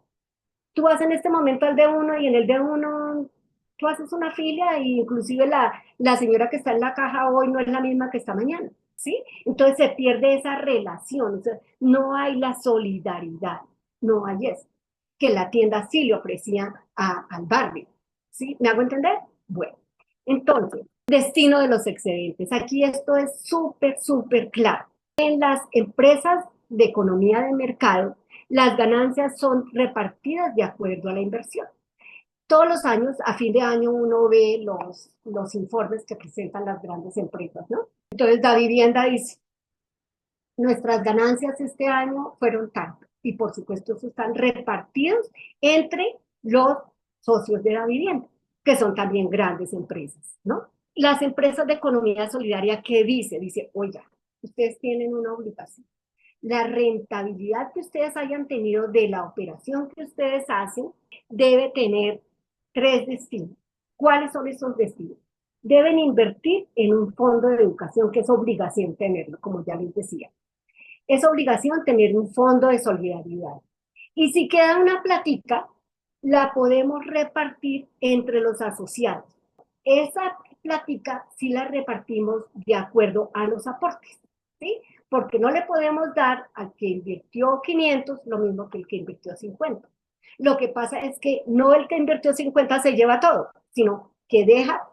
Tú vas en este momento al D1 y en el D1 tú haces una fila e inclusive la señora que está en la caja hoy no es la misma que está mañana, ¿sí? Entonces se pierde esa relación, o sea, no hay la solidaridad, no hay eso, que la tienda sí le ofrecía al barrio, ¿sí? ¿Me hago entender? Bueno, entonces, destino de los excedentes. Aquí esto es súper, súper claro. En las empresas de economía de mercado, las ganancias son repartidas de acuerdo a la inversión. Todos los años, a fin de año, uno ve los informes que presentan las grandes empresas, ¿no? Entonces, la vivienda dice, nuestras ganancias este año fueron tanto, y por supuesto, eso están repartidos entre los socios de la vivienda, que son también grandes empresas, ¿no? Las empresas de economía solidaria, ¿qué dice? Dice, oiga, ustedes tienen una obligación. La rentabilidad que ustedes hayan tenido de la operación que ustedes hacen debe tener tres destinos. ¿Cuáles son esos destinos? Deben invertir en un fondo de educación, que es obligación tenerlo, como ya les decía. Es obligación tener un fondo de solidaridad. Y si queda una platica, la podemos repartir entre los asociados. Esa platica sí la repartimos de acuerdo a los aportes, ¿sí? Porque no le podemos dar al que invirtió 500 lo mismo que el que invirtió 50. Lo que pasa es que no el que invirtió 50 se lleva todo, sino que deja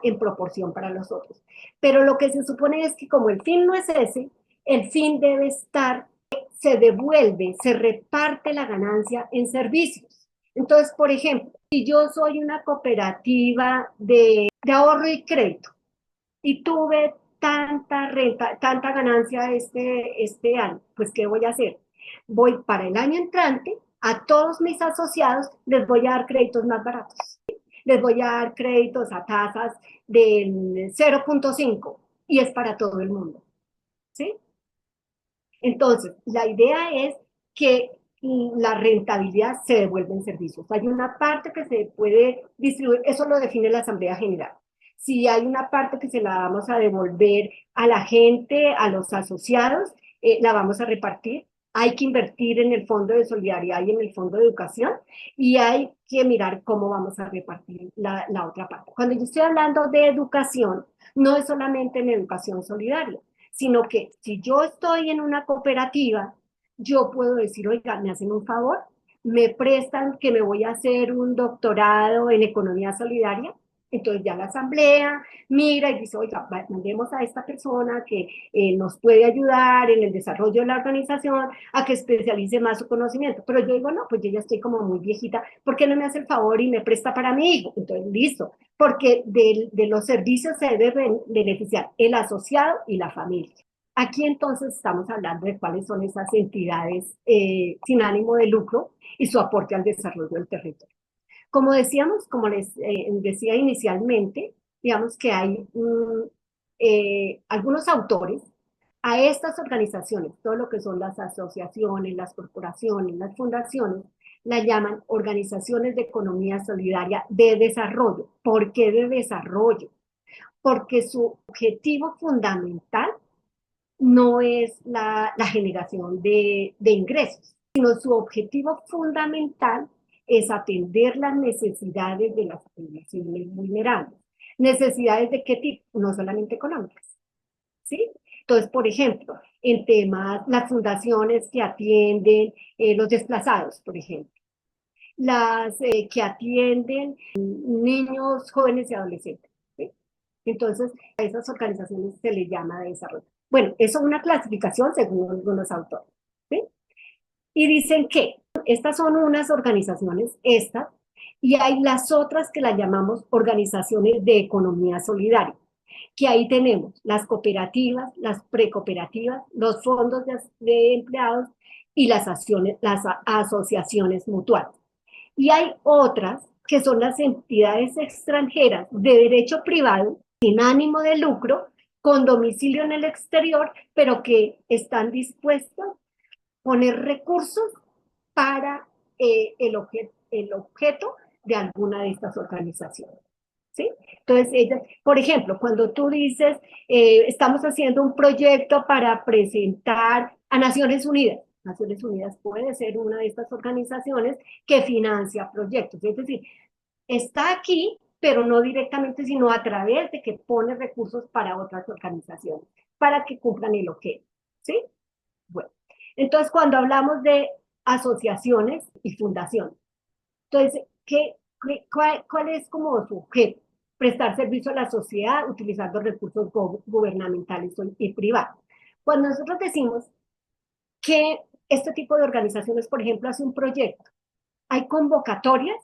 en proporción para los otros. Pero lo que se supone es que como el fin no es ese, el fin debe estar, se devuelve, se reparte la ganancia en servicios. Entonces, por ejemplo, si yo soy una cooperativa de ahorro y crédito y tuve tanta renta, tanta ganancia este año, pues ¿qué voy a hacer? Voy para el año entrante, a todos mis asociados les voy a dar créditos más baratos. Les voy a dar créditos a tasas del 0.5 y es para todo el mundo, ¿sí? Entonces, la idea es que la rentabilidad se devuelve en servicios. Hay una parte que se puede distribuir, eso lo define la Asamblea General. Si hay una parte que se la vamos a devolver a la gente, a los asociados, la vamos a repartir. Hay que invertir en el Fondo de Solidaridad y en el Fondo de Educación y hay que mirar cómo vamos a repartir la otra parte. Cuando yo estoy hablando de educación, no es solamente en educación solidaria, sino que si yo estoy en una cooperativa, yo puedo decir, oiga, me hacen un favor, me prestan que me voy a hacer un doctorado en economía solidaria. Entonces ya la asamblea mira y dice, oiga, mandemos a esta persona que nos puede ayudar en el desarrollo de la organización a que especialice más su conocimiento. Pero yo digo, no, pues yo ya estoy como muy viejita, ¿por qué no me hace el favor y me presta para mi hijo? Entonces, listo, porque de los servicios se debe beneficiar el asociado y la familia. Aquí entonces estamos hablando de cuáles son esas entidades sin ánimo de lucro y su aporte al desarrollo del territorio. Como decíamos, como les decía inicialmente, digamos que hay algunos autores a estas organizaciones, todo lo que son las asociaciones, las corporaciones, las fundaciones, la llaman organizaciones de economía solidaria de desarrollo. ¿Por qué de desarrollo? Porque su objetivo fundamental no es la generación de ingresos, sino su objetivo fundamental es atender las necesidades de las poblaciones vulnerables. ¿Necesidades de qué tipo? No solamente económicas, ¿sí? Entonces, por ejemplo, en temas, las fundaciones que atienden los desplazados, por ejemplo, las que atienden niños, jóvenes y adolescentes, ¿sí? Entonces, a esas organizaciones se les llama de desarrollo. Bueno, eso es una clasificación según algunos autores, ¿sí? Y dicen que estas son unas organizaciones, estas, y hay las otras que las llamamos organizaciones de economía solidaria, que ahí tenemos las cooperativas, las precooperativas, los fondos de empleados y las asociaciones mutuales. Y hay otras que son las entidades extranjeras de derecho privado, sin ánimo de lucro, con domicilio en el exterior, pero que están dispuestos a poner recursos para el objeto de alguna de estas organizaciones. ¿Sí? Entonces, ellas, por ejemplo, cuando tú dices, estamos haciendo un proyecto para presentar a Naciones Unidas, Naciones Unidas puede ser una de estas organizaciones que financia proyectos, es decir, está aquí, pero no directamente, sino a través de que pone recursos para otras organizaciones, para que cumplan el objeto, ¿sí? Bueno, entonces cuando hablamos de asociaciones y fundaciones, entonces, ¿cuál es como su objeto? Prestar servicio a la sociedad utilizando recursos gubernamentales y privados. Cuando nosotros decimos que este tipo de organizaciones, por ejemplo, hace un proyecto, hay convocatorias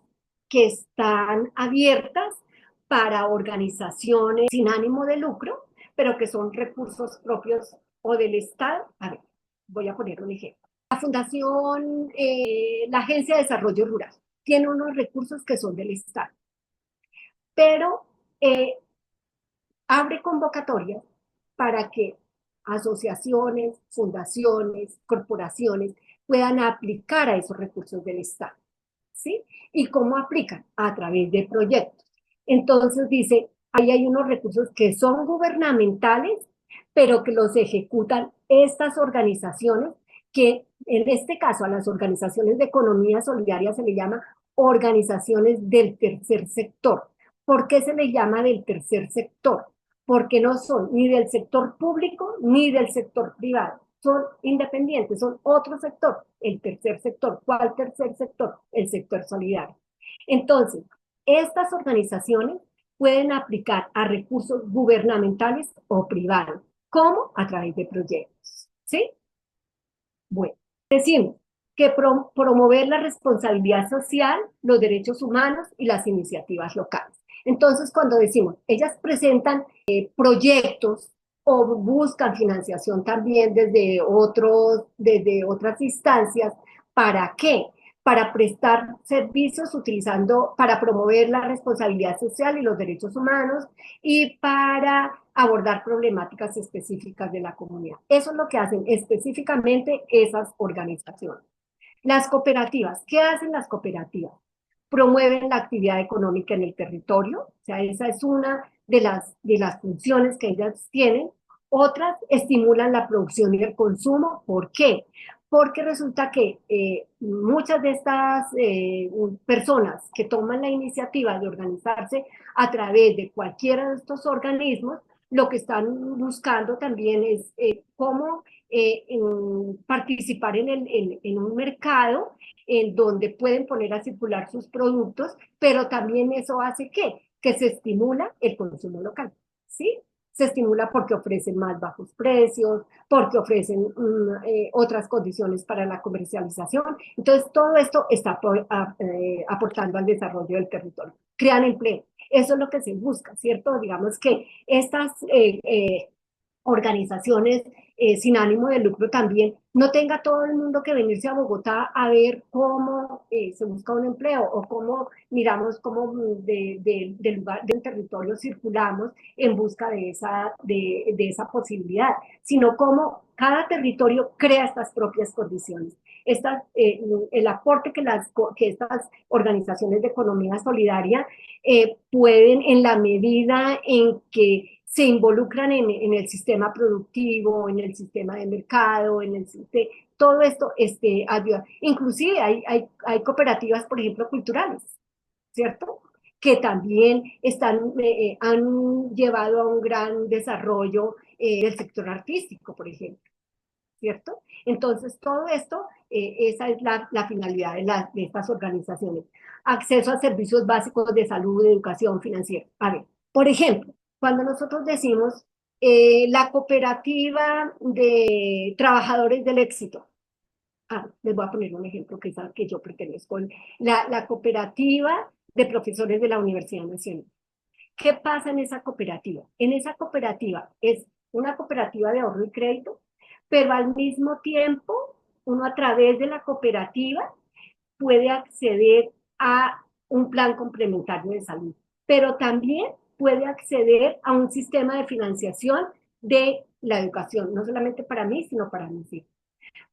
que están abiertas para organizaciones sin ánimo de lucro, pero que son recursos propios o del Estado. A ver, voy a poner un ejemplo. La Fundación, la Agencia de Desarrollo Rural, tiene unos recursos que son del Estado, pero abre convocatorias para que asociaciones, fundaciones, corporaciones puedan aplicar a esos recursos del Estado. ¿Sí? ¿Y cómo aplican? A través de proyectos. Entonces dice, ahí hay unos recursos que son gubernamentales, pero que los ejecutan estas organizaciones, que en este caso a las organizaciones de economía solidaria se le llama organizaciones del tercer sector. ¿Por qué se le llama del tercer sector? Porque no son ni del sector público ni del sector privado, son independientes, son otro sector, el tercer sector. ¿Cuál tercer sector? El sector solidario. Entonces, estas organizaciones pueden aplicar a recursos gubernamentales o privados. ¿Cómo? A través de proyectos. ¿Sí? Bueno, decimos que promover la responsabilidad social, los derechos humanos y las iniciativas locales. Entonces, cuando decimos, ellas presentan proyectos o buscan financiación también desde otras instancias, ¿para qué? Para prestar servicios utilizando, para promover la responsabilidad social y los derechos humanos y para abordar problemáticas específicas de la comunidad. Eso es lo que hacen específicamente esas organizaciones. Las cooperativas, ¿qué hacen las cooperativas? Promueven la actividad económica en el territorio, o sea, esa es una de las funciones que ellas tienen. Otras estimulan la producción y el consumo. ¿Por qué? Porque resulta que muchas de estas personas que toman la iniciativa de organizarse a través de cualquiera de estos organismos, lo que están buscando también es cómo participar en un mercado en donde pueden poner a circular sus productos, pero también eso hace que se estimula el consumo local, ¿sí? Se estimula porque ofrecen más bajos precios, porque ofrecen otras condiciones para la comercialización. Entonces, todo esto está aportando al desarrollo del territorio. Crean empleo. Eso es lo que se busca, ¿cierto? Digamos que estas organizaciones sin ánimo de lucro también, no tenga todo el mundo que venirse a Bogotá a ver cómo se busca un empleo o cómo miramos cómo del lugar, del territorio circulamos en busca de esa posibilidad, sino cómo cada territorio crea estas propias condiciones. El aporte que estas organizaciones de economía solidaria pueden, en la medida en que se involucran en el sistema productivo, en el sistema de mercado, todo esto ayuda. Inclusive hay cooperativas, por ejemplo, culturales, ¿cierto? Que también han llevado a un gran desarrollo del sector artístico, por ejemplo, ¿cierto? Entonces, todo esto, esa es la finalidad de estas organizaciones. Acceso a servicios básicos de salud, educación financiera. A ver, por ejemplo, cuando nosotros decimos la cooperativa de trabajadores del éxito, Les voy a poner un ejemplo que es al que yo pertenezco, la cooperativa de profesores de la Universidad Nacional. ¿Qué pasa en esa cooperativa? En esa cooperativa es una cooperativa de ahorro y crédito, pero al mismo tiempo uno a través de la cooperativa puede acceder a un plan complementario de salud, pero también puede acceder a un sistema de financiación de la educación, no solamente para mí, sino para mis hijos.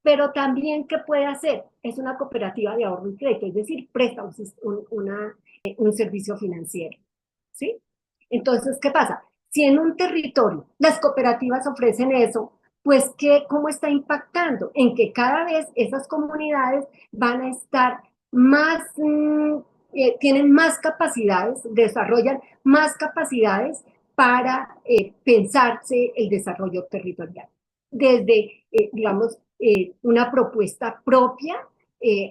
Pero también, ¿qué puede hacer? Es una cooperativa de ahorro y crédito, es decir, presta un servicio financiero, ¿sí? Entonces, ¿qué pasa? Si en un territorio las cooperativas ofrecen eso, pues ¿cómo está impactando? En que cada vez esas comunidades van a estar más, tienen más capacidades, desarrollan más capacidades para pensarse el desarrollo territorial. Desde, digamos, una propuesta propia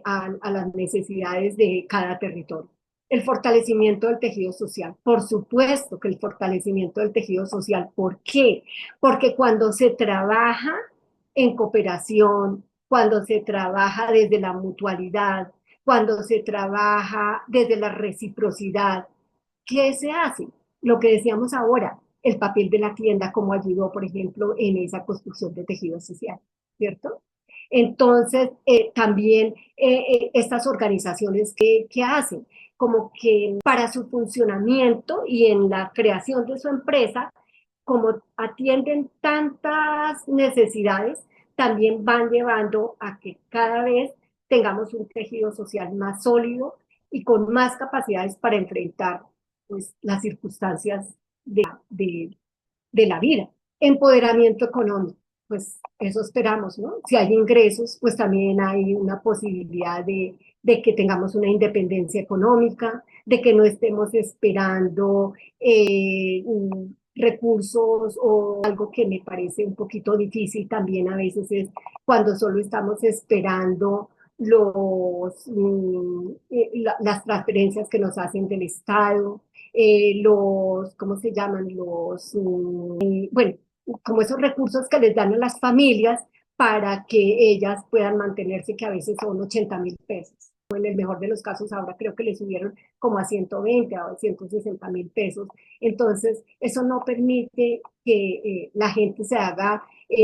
a las necesidades de cada territorio. El fortalecimiento del tejido social. Por supuesto que el fortalecimiento del tejido social. ¿Por qué? Porque cuando se trabaja en cooperación, cuando se trabaja desde la mutualidad, cuando se trabaja desde la reciprocidad, ¿qué se hace? Lo que decíamos ahora, el papel de la tienda, como ayudó, por ejemplo, en esa construcción de tejido social, ¿cierto? Entonces, también estas organizaciones que hacen, como que para su funcionamiento y en la creación de su empresa, como atienden tantas necesidades, también van llevando a que cada vez tengamos un tejido social más sólido y con más capacidades para enfrentar pues, las circunstancias de, de la vida. Empoderamiento económico, pues eso esperamos, ¿no? Si hay ingresos, pues también hay una posibilidad de que tengamos una independencia económica, de que no estemos esperando recursos o algo que me parece un poquito difícil también a veces es cuando solo estamos esperando las transferencias que nos hacen del Estado, ¿cómo se llaman? Bueno, como esos recursos que les dan a las familias para que ellas puedan mantenerse, que a veces son 80.000 pesos. En el mejor de los casos, ahora creo que le subieron como a 120 o 160.000 pesos. Entonces, eso no permite que la gente se haga,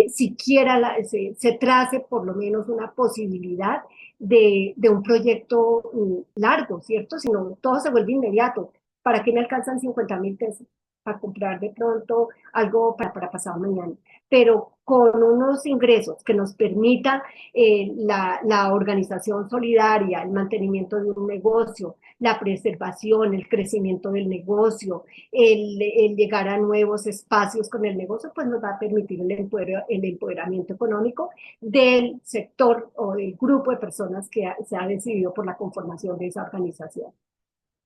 siquiera se trace por lo menos una posibilidad de un proyecto largo, ¿cierto? Sino todo se vuelve inmediato. ¿Para qué me alcanzan 50.000 pesos? Para comprar de pronto algo para pasado mañana. Pero con unos ingresos que nos permitan la organización solidaria, el mantenimiento de un negocio, la preservación, el crecimiento del negocio, el llegar a nuevos espacios con el negocio, pues nos va a permitir el empoderamiento económico del sector o del grupo de personas que se ha decidido por la conformación de esa organización.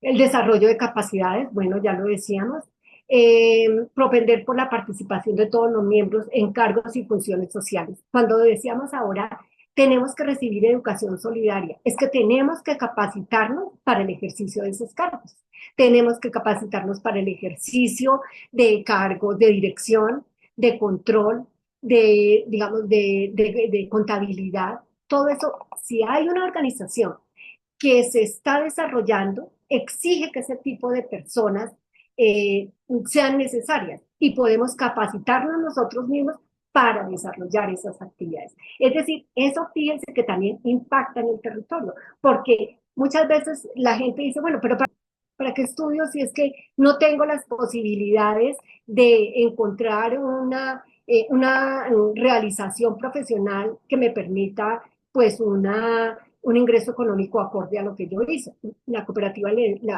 El desarrollo de capacidades, bueno, ya lo decíamos, propender por la participación de todos los miembros en cargos y funciones sociales. Cuando decíamos ahora, tenemos que recibir educación solidaria, es que tenemos que capacitarnos para el ejercicio de esos cargos. Tenemos que capacitarnos para el ejercicio de cargos de dirección, de control, digamos, de contabilidad. Todo eso, si hay una organización que se está desarrollando exige que ese tipo de personas sean necesarias y podemos capacitarnos nosotros mismos para desarrollar esas actividades. Es decir, eso fíjense que también impacta en el territorio, porque muchas veces la gente dice, bueno, pero ¿para qué estudio si es que no tengo las posibilidades de encontrar una realización profesional que me permita pues un ingreso económico acorde a lo que yo hice? La cooperativa,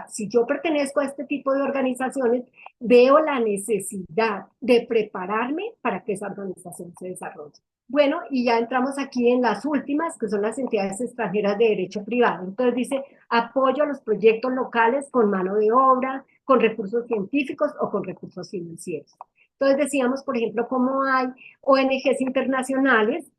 si yo pertenezco a este tipo de organizaciones, veo la necesidad de prepararme para que esa organización se desarrolle. Bueno, y ya entramos aquí en las últimas, que son las entidades extranjeras de derecho privado. Entonces dice, apoyo a los proyectos locales con mano de obra, con recursos científicos o con recursos financieros. Entonces decíamos, por ejemplo, cómo hay ONGs internacionales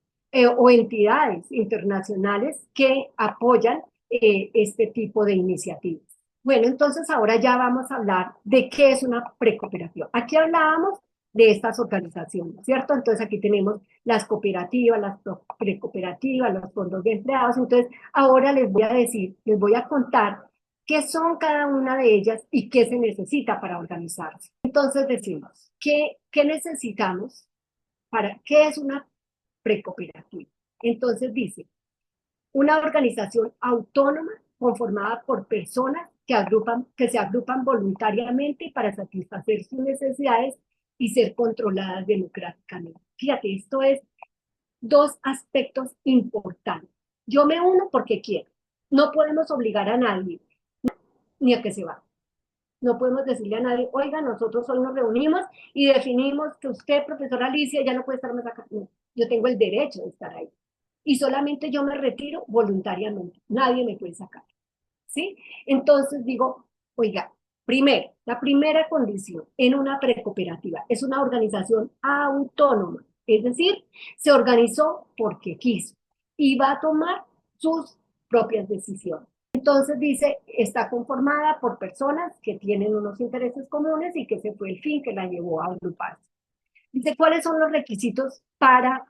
o entidades internacionales que apoyan este tipo de iniciativas. Bueno, entonces ahora ya vamos a hablar de qué es una precooperativa. Aquí hablábamos de estas organizaciones, ¿cierto? Entonces aquí tenemos las cooperativas, las precooperativas, los fondos de empleados. Entonces ahora les voy a decir, les voy a contar qué son cada una de ellas y qué se necesita para organizarse. Entonces decimos, ¿qué necesitamos para qué es una precooperativa? Entonces dice, una organización autónoma conformada por personas que se agrupan voluntariamente para satisfacer sus necesidades y ser controladas democráticamente. Fíjate, esto es dos aspectos importantes. Yo me uno porque quiero. No podemos obligar a nadie ni a que se va. No podemos decirle a nadie, oiga, nosotros hoy nos reunimos y definimos que usted, profesora Alicia, ya no puede estar más acá. No, yo tengo el derecho de estar ahí. Y solamente yo me retiro voluntariamente. Nadie me puede sacar. ¿Sí? Entonces digo, oiga, primero, la primera condición en una precooperativa es una organización autónoma. Es decir, se organizó porque quiso y va a tomar sus propias decisiones. Entonces dice, está conformada por personas que tienen unos intereses comunes y que ese fue el fin que la llevó a agruparse. Dice, ¿cuáles son los requisitos para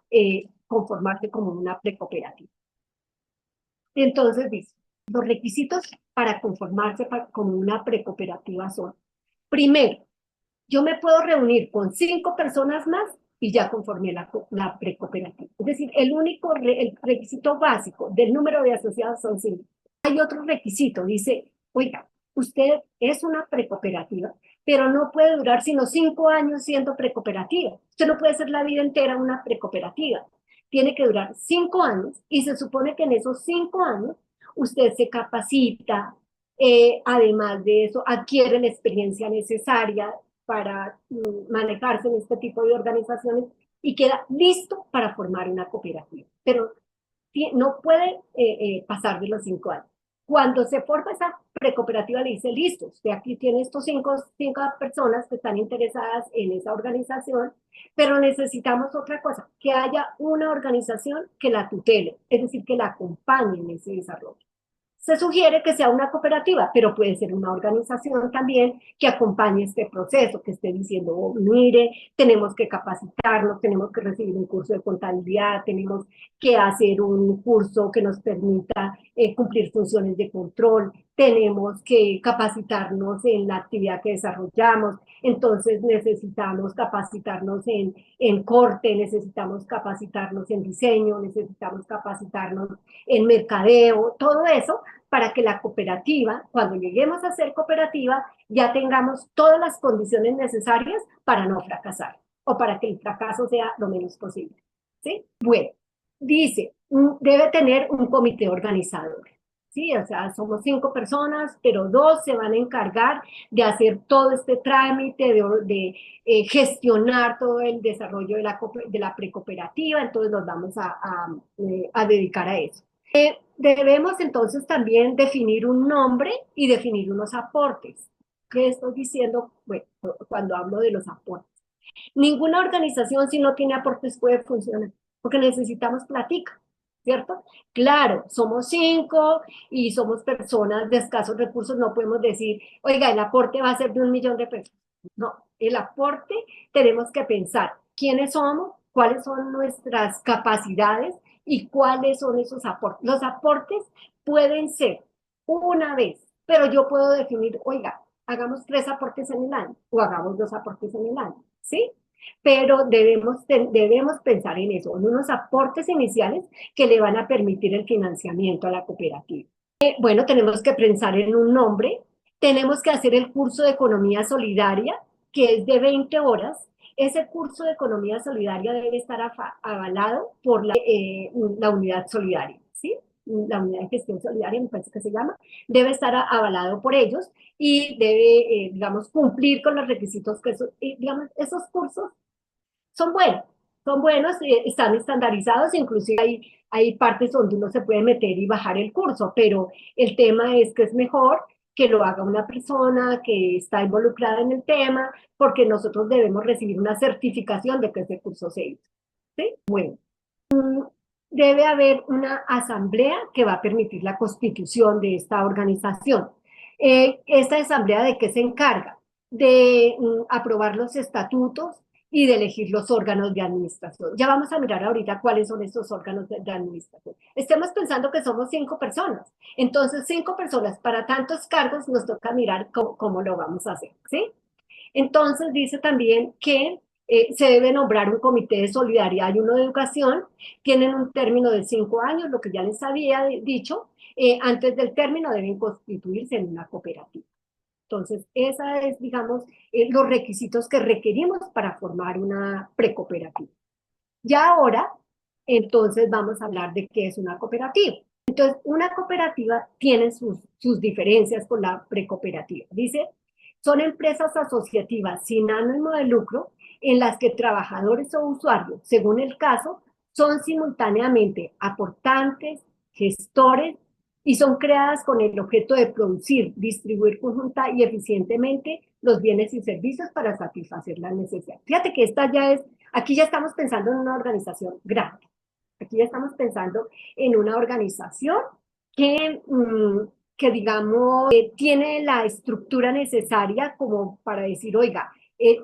conformarse como una precooperativa? Entonces dice, los requisitos para conformarse como una precooperativa son, primero, yo me puedo reunir con 5 personas más y ya conformé la precooperativa. Es decir, el requisito básico del número de asociados son 5. Hay otro requisito, dice, oiga, usted es una precooperativa, pero no puede durar sino 5 años siendo precooperativa. Usted no puede ser la vida entera una precooperativa. Tiene que durar 5 años y se supone que en esos 5 años usted se capacita, además de eso, adquiere la experiencia necesaria para manejarse en este tipo de organizaciones y queda listo para formar una cooperativa. Pero no puede pasar de los 5 años. Cuando se forma esa precooperativa le dice, listo, usted aquí tiene estos cinco personas que están interesadas en esa organización, pero necesitamos otra cosa, que haya una organización que la tutele, es decir, que la acompañe en ese desarrollo. Se sugiere que sea una cooperativa, pero puede ser una organización también que acompañe este proceso, que esté diciendo, oh, mire, tenemos que capacitarnos, tenemos que recibir un curso de contabilidad, tenemos que hacer un curso que nos permita cumplir funciones de control, tenemos que capacitarnos en la actividad que desarrollamos, entonces necesitamos capacitarnos en corte, necesitamos capacitarnos en diseño, necesitamos capacitarnos en mercadeo, todo eso para que la cooperativa, cuando lleguemos a ser cooperativa, ya tengamos todas las condiciones necesarias para no fracasar o para que el fracaso sea lo menos posible. ¿Sí? Bueno, dice, debe tener un comité organizador. Sí, o sea, somos 5 personas, pero 2 se van a encargar de hacer todo este trámite, de gestionar todo el desarrollo de la precooperativa, entonces nos vamos a dedicar a eso. Debemos entonces también definir un nombre y definir unos aportes. ¿Qué estoy diciendo? Bueno, cuando hablo de los aportes. Ninguna organización si no tiene aportes puede funcionar, porque necesitamos plática, ¿cierto? Claro, somos 5 y somos personas de escasos recursos, no podemos decir, oiga, el aporte va a ser de 1.000.000 de pesos. No, el aporte tenemos que pensar quiénes somos, cuáles son nuestras capacidades y cuáles son esos aportes. Los aportes pueden ser una vez, pero yo puedo definir, oiga, hagamos 3 aportes en el año o hagamos 2 aportes en el año, ¿sí? Pero debemos pensar en eso, en unos aportes iniciales que le van a permitir el financiamiento a la cooperativa. Bueno, tenemos que pensar en un nombre, tenemos que hacer el curso de economía solidaria, que es de 20 horas. Ese curso de economía solidaria debe estar avalado por la unidad solidaria, ¿sí? La unidad de gestión solidaria, me parece que se llama, debe estar avalado por ellos y debe, digamos, cumplir con los requisitos que digamos, esos cursos son buenos, están estandarizados, inclusive hay partes donde uno se puede meter y bajar el curso, pero el tema es que es mejor que lo haga una persona que está involucrada en el tema, porque nosotros debemos recibir una certificación de que ese curso se hizo. ¿Sí? Bueno, debe haber una asamblea que va a permitir la constitución de esta organización. ¿Esta asamblea de qué se encarga? De aprobar los estatutos y de elegir los órganos de administración. Ya vamos a mirar ahorita cuáles son estos órganos de administración. Estemos pensando que somos 5 personas. Entonces, 5 personas para tantos cargos nos toca mirar cómo lo vamos a hacer, ¿sí? Entonces, dice también que se debe nombrar un comité de solidaridad y uno de educación. Tienen un término de 5 años, lo que ya les había dicho. Antes del término deben constituirse en una cooperativa. Entonces, esa es, digamos, los requisitos que requerimos para formar una precooperativa. Ya ahora, entonces vamos a hablar de qué es una cooperativa. Entonces, una cooperativa tiene sus diferencias con la precooperativa. Dice, son empresas asociativas sin ánimo de lucro en las que trabajadores o usuarios, según el caso, son simultáneamente aportantes, gestores y son creadas con el objeto de producir, distribuir conjunta y eficientemente los bienes y servicios para satisfacer las necesidades. Fíjate que esta ya es, aquí ya estamos pensando en una organización grande. Aquí ya estamos pensando en una organización que, que digamos, tiene la estructura necesaria como para decir, oiga,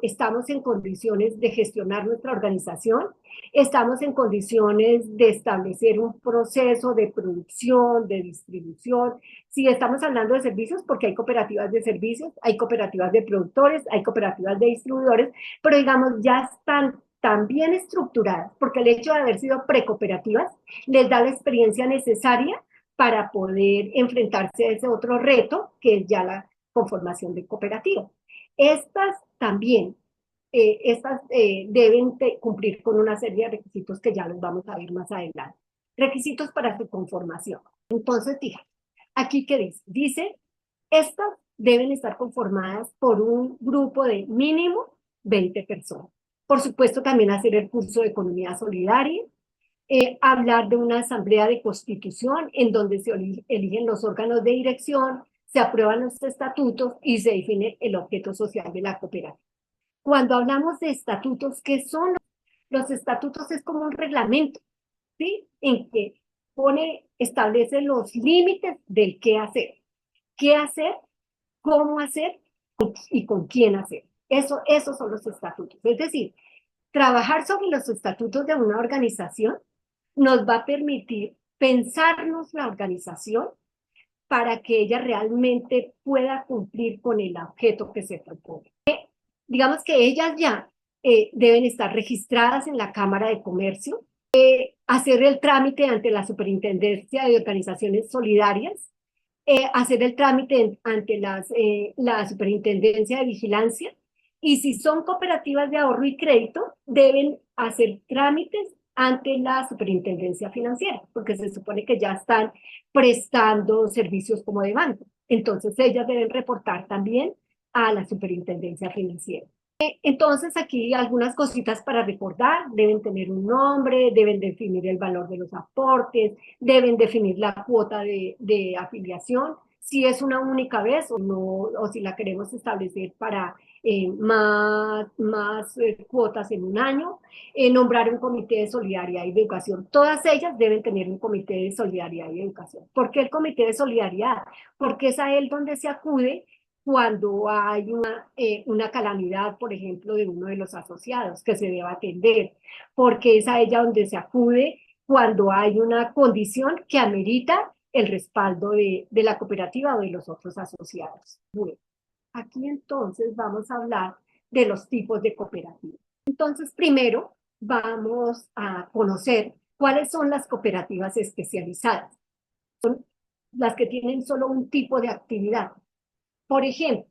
estamos en condiciones de gestionar nuestra organización, estamos en condiciones de establecer un proceso de producción, de distribución. Si estamos hablando de servicios, porque hay cooperativas de servicios, hay cooperativas de productores, hay cooperativas de distribuidores, pero digamos, ya están tan bien estructuradas, porque el hecho de haber sido precooperativas les da la experiencia necesaria para poder enfrentarse a ese otro reto, que es ya la conformación de cooperativa. Estas también, deben cumplir con una serie de requisitos que ya los vamos a ver más adelante. Requisitos para su conformación. Entonces, fíjate, aquí qué dice. Dice, estas deben estar conformadas por un grupo de mínimo 20 personas. Por supuesto, también hacer el curso de economía solidaria, hablar de una asamblea de constitución en donde se eligen los órganos de dirección, se aprueban los estatutos y se define el objeto social de la cooperativa. Cuando hablamos de estatutos, ¿qué son? Los estatutos es como un reglamento, ¿sí? En que establece los límites del qué hacer, cómo hacer y con quién hacer. Esos son los estatutos. Es decir, trabajar sobre los estatutos de una organización nos va a permitir pensarnos la organización para que ella realmente pueda cumplir con el objeto que se propone. Digamos que ellas ya deben estar registradas en la Cámara de Comercio, hacer el trámite ante la Superintendencia de Organizaciones Solidarias, hacer el trámite ante la Superintendencia de Vigilancia, y si son cooperativas de ahorro y crédito, deben hacer trámites ante la Superintendencia Financiera, porque se supone que ya están prestando servicios como de banco. Entonces, ellas deben reportar también a la Superintendencia Financiera. Entonces, aquí algunas cositas para recordar: deben tener un nombre, deben definir el valor de los aportes, deben definir la cuota de afiliación, si es una única vez o no, o si la queremos establecer para más cuotas en un año, nombrar un comité de solidaridad y de educación. Todas ellas deben tener un comité de solidaridad y educación. ¿Por qué el comité de solidaridad? Porque es a él donde se acude cuando hay una calamidad, por ejemplo, de uno de los asociados que se deba atender, porque es a ella donde se acude cuando hay una condición que amerita el respaldo de la cooperativa o de los otros asociados. Bueno, aquí entonces vamos a hablar de los tipos de cooperativas. Entonces, primero vamos a conocer cuáles son las cooperativas especializadas. Son las que tienen solo un tipo de actividad. Por ejemplo,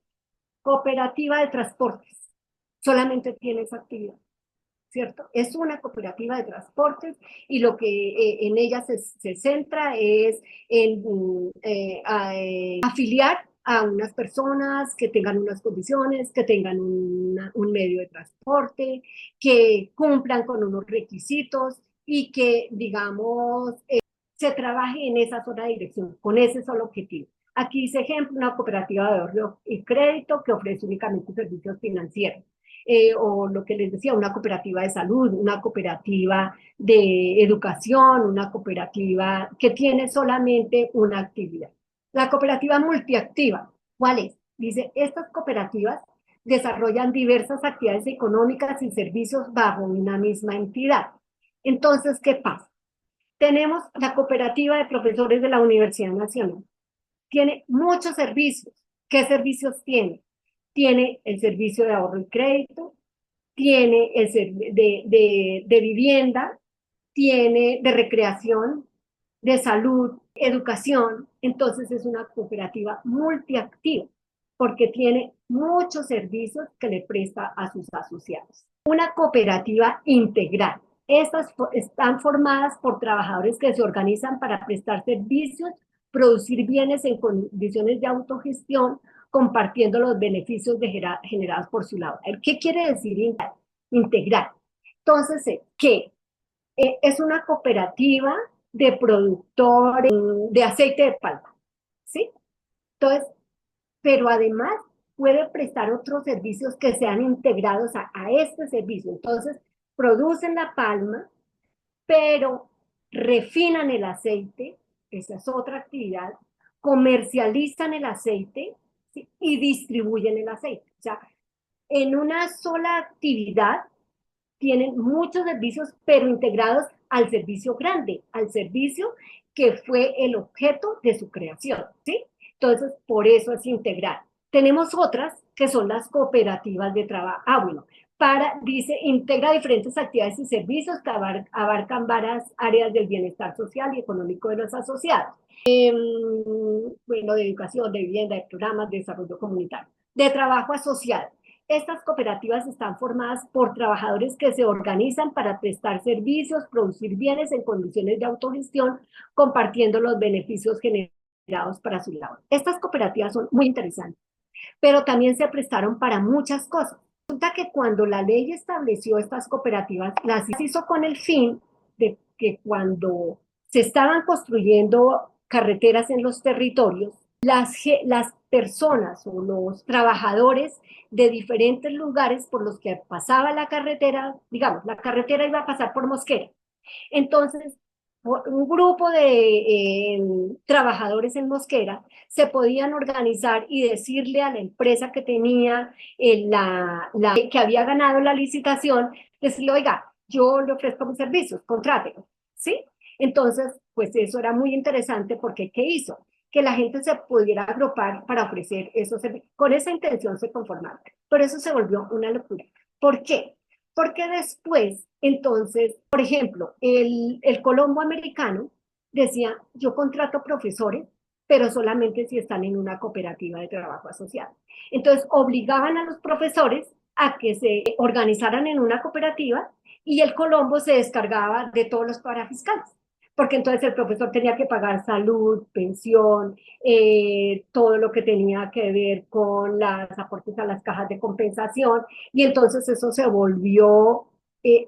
cooperativa de transportes, solamente tiene esa actividad, ¿cierto? Es una cooperativa de transportes y lo que en ella se centra es en afiliar a unas personas que tengan unas condiciones, que tengan un medio de transporte, que cumplan con unos requisitos y que, digamos, se trabaje en esa sola dirección, con ese solo objetivo. Aquí dice ejemplo, una cooperativa de ahorro y crédito que ofrece únicamente servicios financieros. O lo que les decía, una cooperativa de salud, una cooperativa de educación, una cooperativa que tiene solamente una actividad. La cooperativa multiactiva, ¿cuál es? Dice, estas cooperativas desarrollan diversas actividades económicas y servicios bajo una misma entidad. Entonces, ¿qué pasa? Tenemos la Cooperativa de Profesores de la Universidad Nacional. Tiene muchos servicios. ¿Qué servicios tiene? Tiene el servicio de ahorro y crédito, tiene el de vivienda, tiene de recreación, de salud, educación. Entonces es una cooperativa multiactiva porque tiene muchos servicios que le presta a sus asociados. Una cooperativa integral. Estas están formadas por trabajadores que se organizan para prestar servicios, producir bienes en condiciones de autogestión, compartiendo los beneficios generados por su lado. ¿Qué quiere decir integral? Entonces, ¿qué? Es una cooperativa de productores de aceite de palma, ¿sí? Entonces, pero además puede prestar otros servicios que sean integrados a este servicio. Entonces, producen la palma, pero refinan el aceite, esa es otra actividad, comercializan el aceite, ¿sí? Y distribuyen el aceite. O sea, en una sola actividad tienen muchos servicios, pero integrados al servicio grande, al servicio que fue el objeto de su creación, ¿sí? Entonces, por eso es integral. Tenemos otras que son las cooperativas de trabajo. Bueno, dice, integra diferentes actividades y servicios que abarcan varias áreas del bienestar social y económico de los asociados. Bueno, de educación, de vivienda, de programas, de desarrollo comunitario, de trabajo asociado. Estas cooperativas están formadas por trabajadores que se organizan para prestar servicios, producir bienes en condiciones de autogestión, compartiendo los beneficios generados para su labor. Estas cooperativas son muy interesantes, pero también se prestaron para muchas cosas. Resulta que cuando la ley estableció estas cooperativas, las hizo con el fin de que cuando se estaban construyendo carreteras en los territorios, las personas o los trabajadores de diferentes lugares por los que pasaba la carretera, digamos, la carretera iba a pasar por Mosquera. Entonces, un grupo de trabajadores en Mosquera se podían organizar y decirle a la empresa que tenía, que había ganado la licitación, decirle, oiga, yo le ofrezco mis servicios, contrátelo, ¿sí? Entonces, pues eso era muy interesante porque ¿qué hizo? Que la gente se pudiera agrupar para ofrecer esos servicios. Con esa intención se conformaron, pero eso se volvió una locura. ¿Por qué? Porque después, entonces, por ejemplo, el Colombo americano decía, yo contrato profesores, pero solamente si están en una cooperativa de trabajo asociado. Entonces, obligaban a los profesores a que se organizaran en una cooperativa y el Colombo se descargaba de todos los parafiscales, porque entonces el profesor tenía que pagar salud, pensión, todo lo que tenía que ver con las aportes a las cajas de compensación, y entonces eso se volvió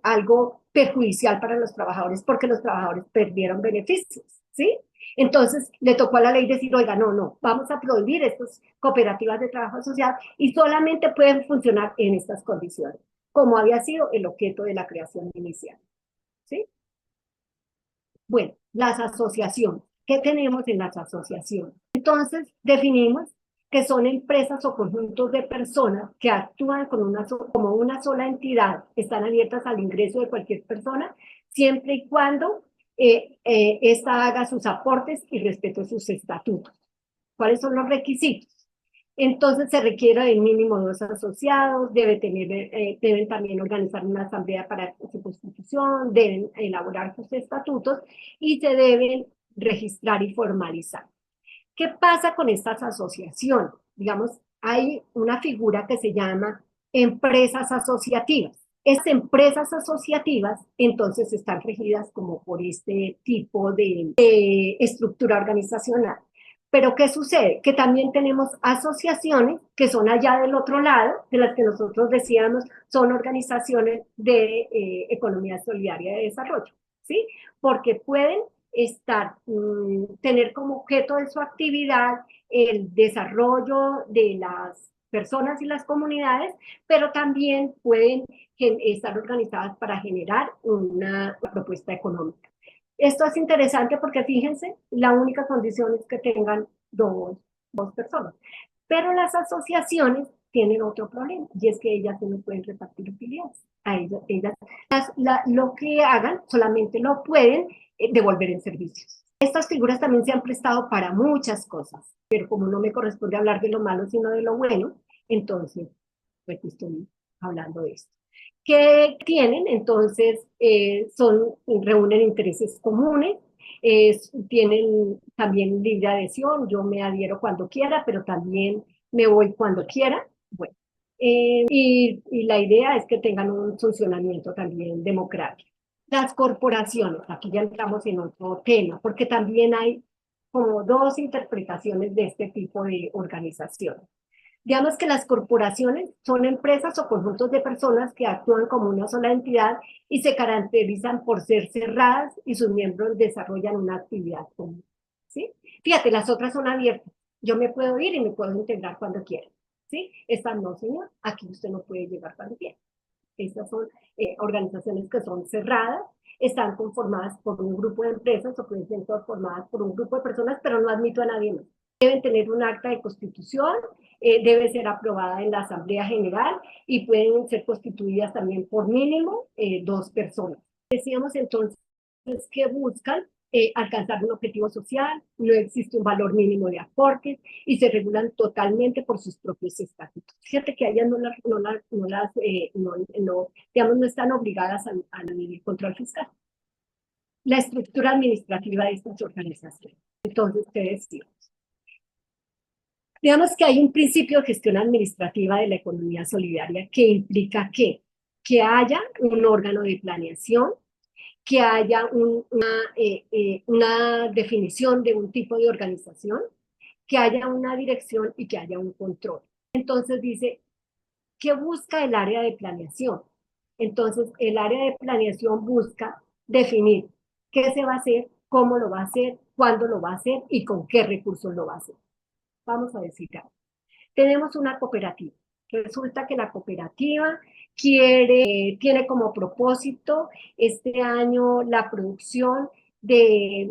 algo perjudicial para los trabajadores porque los trabajadores perdieron beneficios, ¿sí? Entonces le tocó a la ley decir, oiga, no, vamos a prohibir estas cooperativas de trabajo asociado y solamente pueden funcionar en estas condiciones, como había sido el objeto de la creación inicial, ¿sí? Bueno, las asociaciones. ¿Qué tenemos en las asociaciones? Entonces, definimos que son empresas o conjuntos de personas que actúan como una sola entidad, están abiertas al ingreso de cualquier persona, siempre y cuando ésta haga sus aportes y respete sus estatutos. ¿Cuáles son los requisitos? Entonces se requiere de mínimo 2 asociados, deben también organizar una asamblea para su constitución, deben elaborar sus estatutos y se deben registrar y formalizar. ¿Qué pasa con estas asociaciones? Digamos, hay una figura que se llama empresas asociativas. Estas empresas asociativas entonces están regidas como por este tipo de estructura organizacional. Pero ¿qué sucede? Que también tenemos asociaciones que son allá del otro lado, de las que nosotros decíamos son organizaciones de economía solidaria de desarrollo, ¿sí? Porque pueden tener como objeto de su actividad el desarrollo de las personas y las comunidades, pero también pueden estar organizadas para generar una propuesta económica. Esto es interesante porque fíjense, la única condición es que tengan dos personas. Pero las asociaciones tienen otro problema, y es que ellas no pueden repartir utilidades. A ellas lo que hagan solamente lo pueden devolver en servicios. Estas figuras también se han prestado para muchas cosas, pero como no me corresponde hablar de lo malo, sino de lo bueno, entonces, pues estoy hablando de esto. ¿Qué tienen? Entonces, reúnen intereses comunes, tienen también libre adhesión, yo me adhiero cuando quiera, pero también me voy cuando quiera. Bueno, y la idea es que tengan un funcionamiento también democrático. Las corporaciones, aquí ya entramos en otro tema, porque también hay como dos interpretaciones de este tipo de organizaciones. Digamos que las corporaciones son empresas o conjuntos de personas que actúan como una sola entidad y se caracterizan por ser cerradas y sus miembros desarrollan una actividad común. ¿Sí? Fíjate, las otras son abiertas. Yo me puedo ir y me puedo integrar cuando quiera. ¿Sí? Estas no, señor. Aquí usted no puede llegar cuando quiera. Estas son organizaciones que son cerradas, están conformadas por un grupo de empresas o pueden ser conformadas por un grupo de personas, pero no admito a nadie más. Deben tener un acta de constitución, debe ser aprobada en la Asamblea General y pueden ser constituidas también por mínimo 2 personas. Decíamos entonces que buscan alcanzar un objetivo social, no existe un valor mínimo de aportes y se regulan totalmente por sus propios estatutos. Fíjate que ellas digamos, no están obligadas al control fiscal. La estructura administrativa de estas organizaciones. Entonces, te decía, digamos que hay un principio de gestión administrativa de la economía solidaria que implica que haya un órgano de planeación, que haya una definición de un tipo de organización, que haya una dirección y que haya un control. Entonces dice, ¿qué busca el área de planeación? Entonces, el área de planeación busca definir qué se va a hacer, cómo lo va a hacer, cuándo lo va a hacer y con qué recursos lo va a hacer. Vamos a decir algo. Tenemos una cooperativa. Resulta que la cooperativa tiene como propósito este año la producción de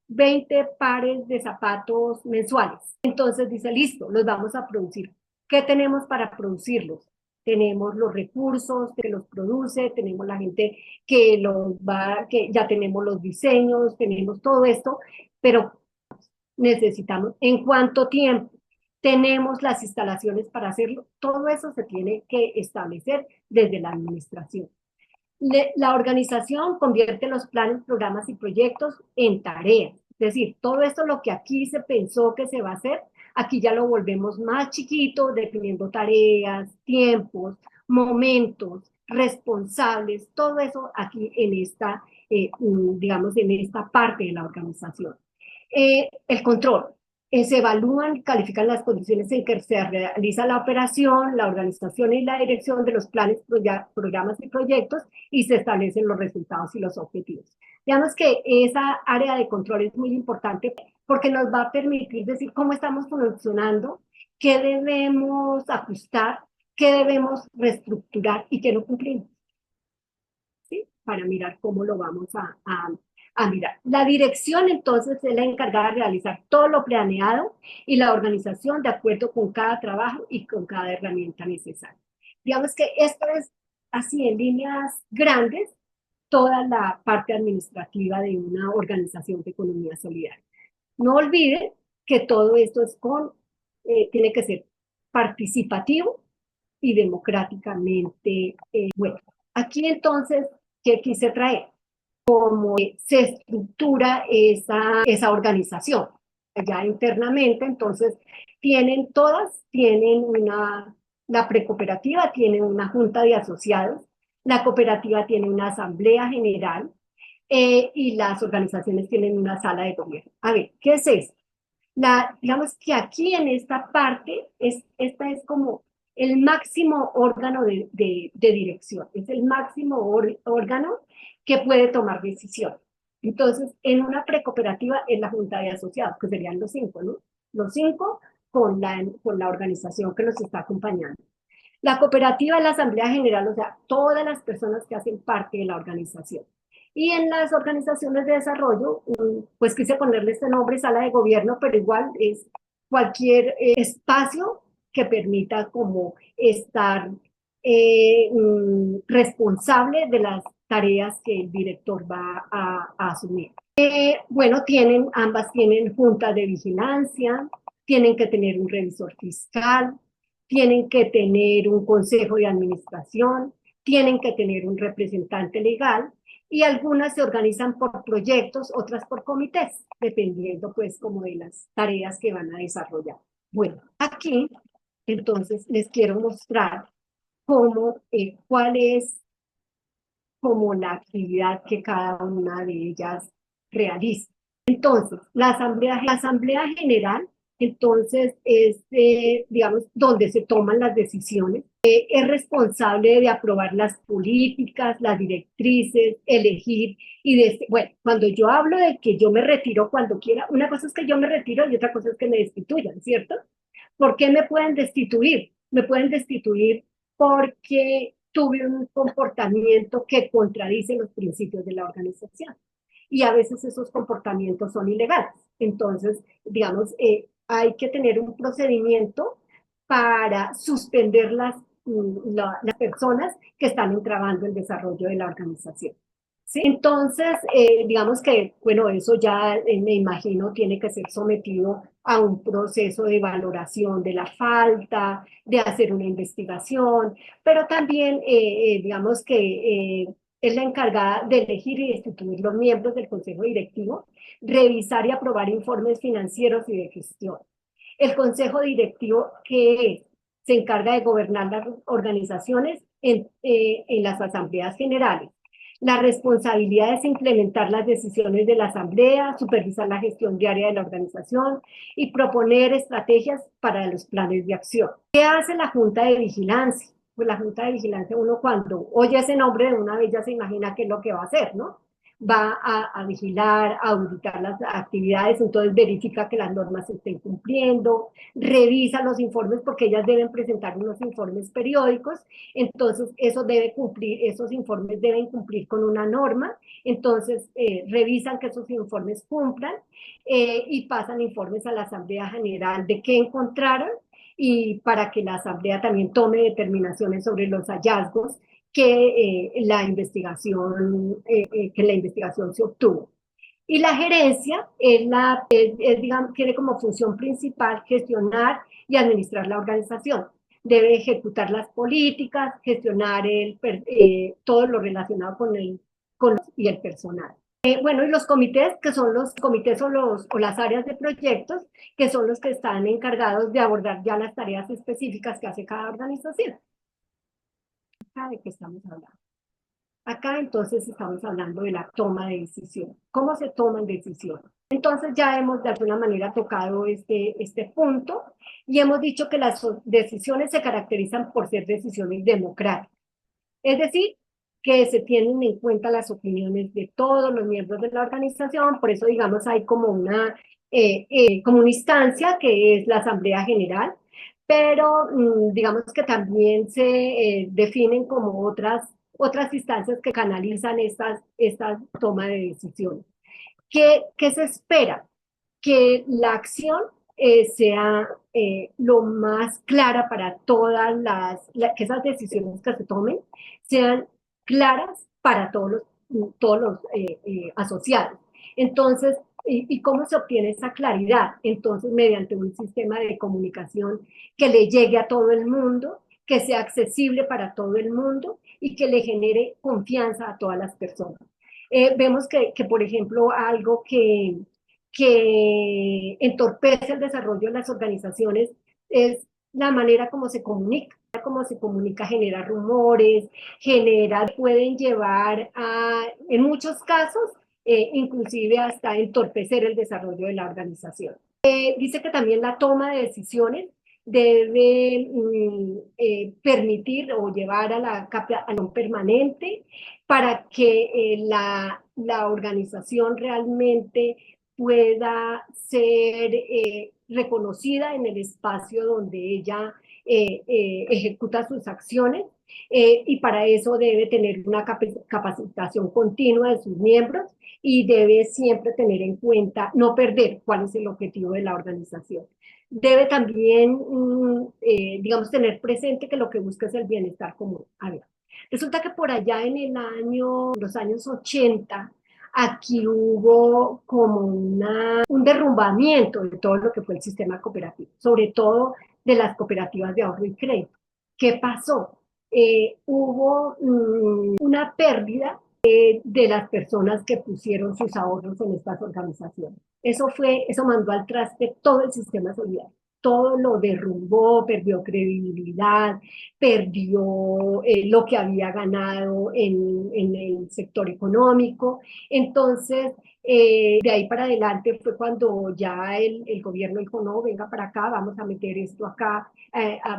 20 pares de zapatos mensuales. Entonces dice, listo, los vamos a producir. ¿Qué tenemos para producirlos? Tenemos los recursos que los produce, tenemos la gente que ya tenemos los diseños, tenemos todo esto, pero necesitamos, ¿en cuánto tiempo? Tenemos las instalaciones para hacerlo. Todo eso se tiene que establecer desde la administración. La organización convierte los planes, programas y proyectos en tareas. Es decir, todo esto lo que aquí se pensó que se va a hacer, aquí ya lo volvemos más chiquito, definiendo tareas, tiempos, momentos, responsables, todo eso aquí en esta, digamos, en esta parte de la organización. El control. Se evalúan, califican las condiciones en que se realiza la operación, la organización y la dirección de los planes, programas y proyectos y se establecen los resultados y los objetivos. Digamos que esa área de control es muy importante porque nos va a permitir decir cómo estamos funcionando, qué debemos ajustar, qué debemos reestructurar y qué no cumplimos. ¿Sí? Para mirar cómo lo vamos a mirar. La dirección entonces es la encargada de realizar todo lo planeado y la organización de acuerdo con cada trabajo y con cada herramienta necesaria. Digamos que esto es así en líneas grandes toda la parte administrativa de una organización de economía solidaria. No olviden que todo esto tiene que ser participativo y democráticamente bueno. Aquí entonces, ¿qué quise traer? Cómo se estructura esa organización allá internamente. Entonces, tienen la precooperativa tiene una junta de asociados, la cooperativa tiene una asamblea general y las organizaciones tienen una sala de gobierno. A ver, ¿qué es eso? Digamos que aquí en esta parte, esta es como el máximo órgano de dirección, es el máximo órgano que puede tomar decisiones. Entonces, en una precooperativa es la junta de asociados, que serían los 5, ¿no? Los 5 con la organización que los está acompañando. La cooperativa es la asamblea general, o sea, todas las personas que hacen parte de la organización. Y en las organizaciones de desarrollo, pues quise ponerle este nombre, sala de gobierno, pero igual es cualquier espacio que permita como estar responsable de las tareas que el director va a asumir. Bueno, ambas tienen juntas de vigilancia, tienen que tener un revisor fiscal, tienen que tener un consejo de administración, tienen que tener un representante legal y algunas se organizan por proyectos, otras por comités, dependiendo pues como de las tareas que van a desarrollar. Bueno, aquí entonces les quiero mostrar cuál es como la actividad que cada una de ellas realiza. Entonces, la asamblea general, entonces, es, digamos, donde se toman las decisiones. Es responsable de aprobar las políticas, las directrices, elegir bueno, cuando yo hablo de que yo me retiro cuando quiera, una cosa es que yo me retiro y otra cosa es que me destituyan, ¿cierto? ¿Por qué me pueden destituir? Me pueden destituir porque tuve un comportamiento que contradice los principios de la organización. Y a veces esos comportamientos son ilegales. Entonces, digamos, hay que tener un procedimiento para suspender las personas que están entrabando el desarrollo de la organización. ¿Sí? Entonces, digamos que, bueno, eso ya me imagino tiene que ser sometido a un proceso de valoración de la falta, de hacer una investigación, pero también, digamos que es la encargada de elegir y destituir los miembros del consejo directivo, revisar y aprobar informes financieros y de gestión. El consejo directivo que se encarga de gobernar las organizaciones en las asambleas generales. La responsabilidad es implementar las decisiones de la asamblea, supervisar la gestión diaria de la organización y proponer estrategias para los planes de acción. ¿Qué hace la Junta de Vigilancia? Pues la Junta de Vigilancia, uno cuando oye ese nombre de una vez ya se imagina qué es lo que va a hacer, ¿no? Va a vigilar, a auditar las actividades, entonces verifica que las normas se estén cumpliendo, revisa los informes porque ellas deben presentar unos informes periódicos, entonces eso debe cumplir, esos informes deben cumplir con una norma, entonces revisan que esos informes cumplan y pasan informes a la Asamblea General de qué encontraron y para que la Asamblea también tome determinaciones sobre los hallazgos que la investigación se obtuvo. Y la gerencia digamos, tiene como función principal gestionar y administrar la organización. Debe ejecutar las políticas, gestionar todo lo relacionado y el personal. Bueno, y los comités, que son los comités o las áreas de proyectos, que son los que están encargados de abordar ya las tareas específicas que hace cada organización. ¿De qué estamos hablando? Acá entonces estamos hablando de la toma de decisiones. ¿Cómo se toman decisiones? Entonces ya hemos de alguna manera tocado este punto y hemos dicho que las decisiones se caracterizan por ser decisiones democráticas. Es decir, que se tienen en cuenta las opiniones de todos los miembros de la organización, por eso digamos hay como como una instancia que es la Asamblea General, pero digamos que también se definen como otras instancias que canalizan esta toma de decisiones. ¿Qué se espera? Que la acción sea lo más clara para que esas decisiones que se tomen sean claras para todos los asociados. Entonces, ¿y cómo se obtiene esa claridad? Entonces, mediante un sistema de comunicación que le llegue a todo el mundo, que sea accesible para todo el mundo y que le genere confianza a todas las personas. Vemos que, por ejemplo, algo que entorpece el desarrollo de las organizaciones es la manera como se comunica. Como se comunica genera rumores, pueden llevar en muchos casos, inclusive hasta entorpecer el desarrollo de la organización. Dice que también la toma de decisiones debe permitir o llevar a la capacitación permanente para que la organización realmente pueda ser reconocida en el espacio donde ella ejecuta sus acciones, y para eso debe tener una capacitación continua de sus miembros y debe siempre tener en cuenta no perder cuál es el objetivo de la organización. Debe también, digamos, tener presente que lo que busca es el bienestar común. A ver, resulta que por allá en los años 80, aquí hubo como un derrumbamiento de todo lo que fue el sistema cooperativo, sobre todo de las cooperativas de ahorro y crédito. ¿Qué pasó? Hubo una pérdida de las personas que pusieron sus ahorros en estas organizaciones. Eso mandó al traste todo el sistema solidario. Todo lo derrumbó, perdió credibilidad, perdió lo que había ganado en el sector económico. Entonces, de ahí para adelante fue cuando ya el gobierno dijo, no, venga para acá, vamos a meter esto acá,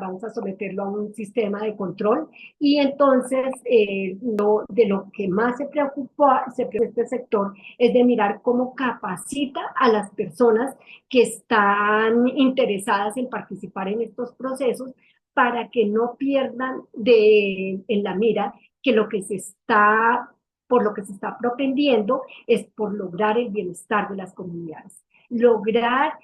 vamos a someterlo a un sistema de control. Y entonces, de lo que más se preocupó este sector es de mirar cómo capacita a las personas que están interesadas en participar en estos procesos para que no pierdan en la mira que por lo que se está propendiendo es por lograr el bienestar de las comunidades, lograr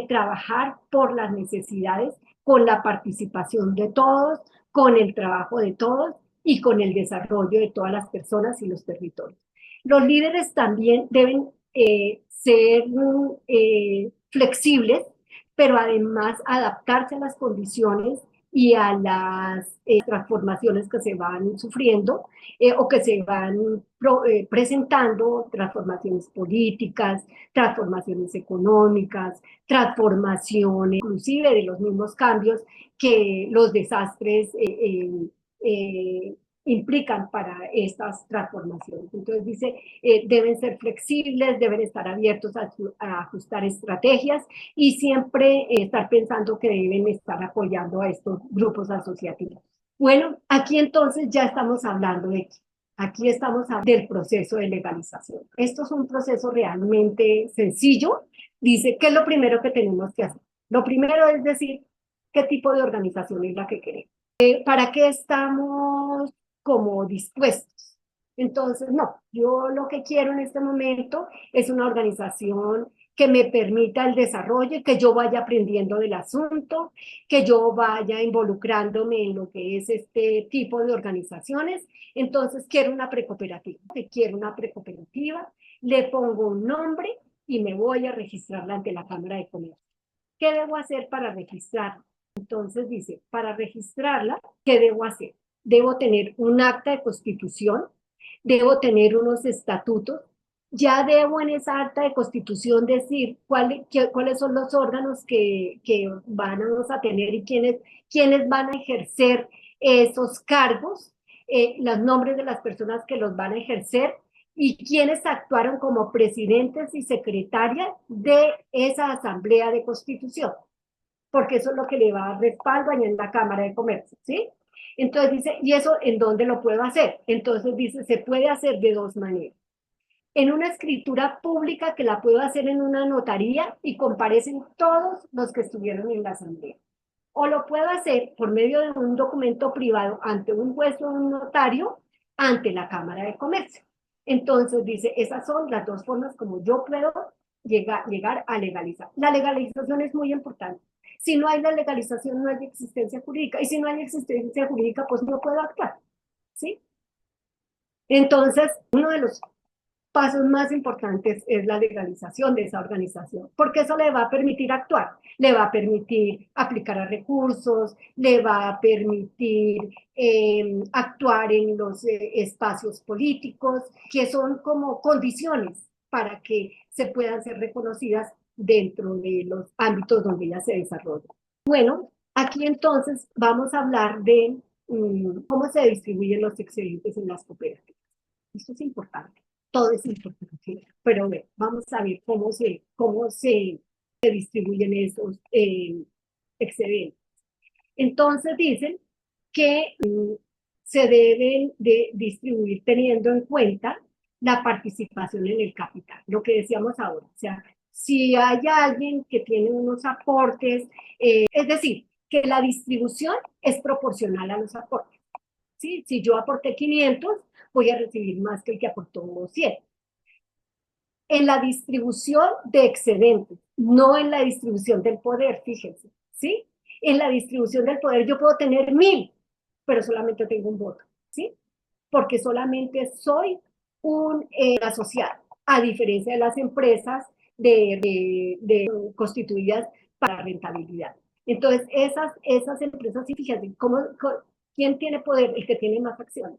trabajar por las necesidades con la participación de todos, con el trabajo de todos y con el desarrollo de todas las personas y los territorios. Los líderes también deben ser flexibles, pero además adaptarse a las condiciones y a las transformaciones que se van sufriendo o que se van presentando, transformaciones políticas, transformaciones económicas, transformaciones inclusive de los mismos cambios que los desastres implican para estas transformaciones. Entonces dice, deben ser flexibles, deben estar abiertos a ajustar estrategias y siempre estar pensando que deben estar apoyando a estos grupos asociativos. Bueno, aquí entonces ya estamos hablando de aquí estamos hablando del proceso de legalización. Esto es un proceso realmente sencillo. Dice, ¿qué es lo primero que tenemos que hacer? Lo primero es decir, ¿qué tipo de organización es la que queremos? ¿Para qué estamos como dispuestos? Entonces, no, yo lo que quiero en este momento es una organización que me permita el desarrollo, que yo vaya aprendiendo del asunto, que yo vaya involucrándome en lo que es este tipo de organizaciones. Entonces, quiero una precooperativa. Quiero una precooperativa, le pongo un nombre y me voy a registrarla ante la Cámara de Comercio. ¿Qué debo hacer para registrarla? Entonces dice, para registrarla, ¿qué debo hacer? Debo tener un acta de constitución, debo tener unos estatutos, ya debo en esa acta de constitución decir cuáles son los órganos que vamos a tener y quiénes van a ejercer esos cargos, los nombres de las personas que los van a ejercer y quiénes actuaron como presidentes y secretarias de esa asamblea de constitución, porque eso es lo que le va a dar respaldo allá en la Cámara de Comercio, ¿sí? Entonces dice, ¿y eso en dónde lo puedo hacer? Entonces dice, se puede hacer de dos maneras. En una escritura pública que la puedo hacer en una notaría y comparecen todos los que estuvieron en la asamblea. O lo puedo hacer por medio de un documento privado ante un juez o un notario ante la Cámara de Comercio. Entonces dice, esas son las dos formas como yo puedo llegar a legalizar. La legalización es muy importante. Si no hay la legalización, no hay existencia jurídica. Y si no hay existencia jurídica, pues no puedo actuar. ¿Sí? Entonces, uno de los pasos más importantes es la legalización de esa organización, porque eso le va a permitir actuar, le va a permitir aplicar a recursos, le va a permitir actuar en los espacios políticos, que son como condiciones para que se puedan ser reconocidas dentro de los ámbitos donde ella se desarrolla. Bueno, aquí entonces vamos a hablar de cómo se distribuyen los excedentes en las cooperativas. Esto es importante, todo es importante, pero bueno, vamos a ver cómo se distribuyen esos excedentes. Entonces dicen que se deben de distribuir teniendo en cuenta la participación en el capital, lo que decíamos ahora, o sea, si hay alguien que tiene unos aportes, es decir, que la distribución es proporcional a los aportes. ¿Sí? Si yo aporté 500, voy a recibir más que el que aportó 100. En la distribución de excedentes, no en la distribución del poder, fíjense, ¿sí? En la distribución del poder yo puedo tener 1000, pero solamente tengo un voto, ¿sí? Porque solamente soy un asociado, a diferencia de las empresas constituidas para rentabilidad. Entonces, esas empresas, sí, fíjense, ¿quién tiene poder? El que tiene más acciones,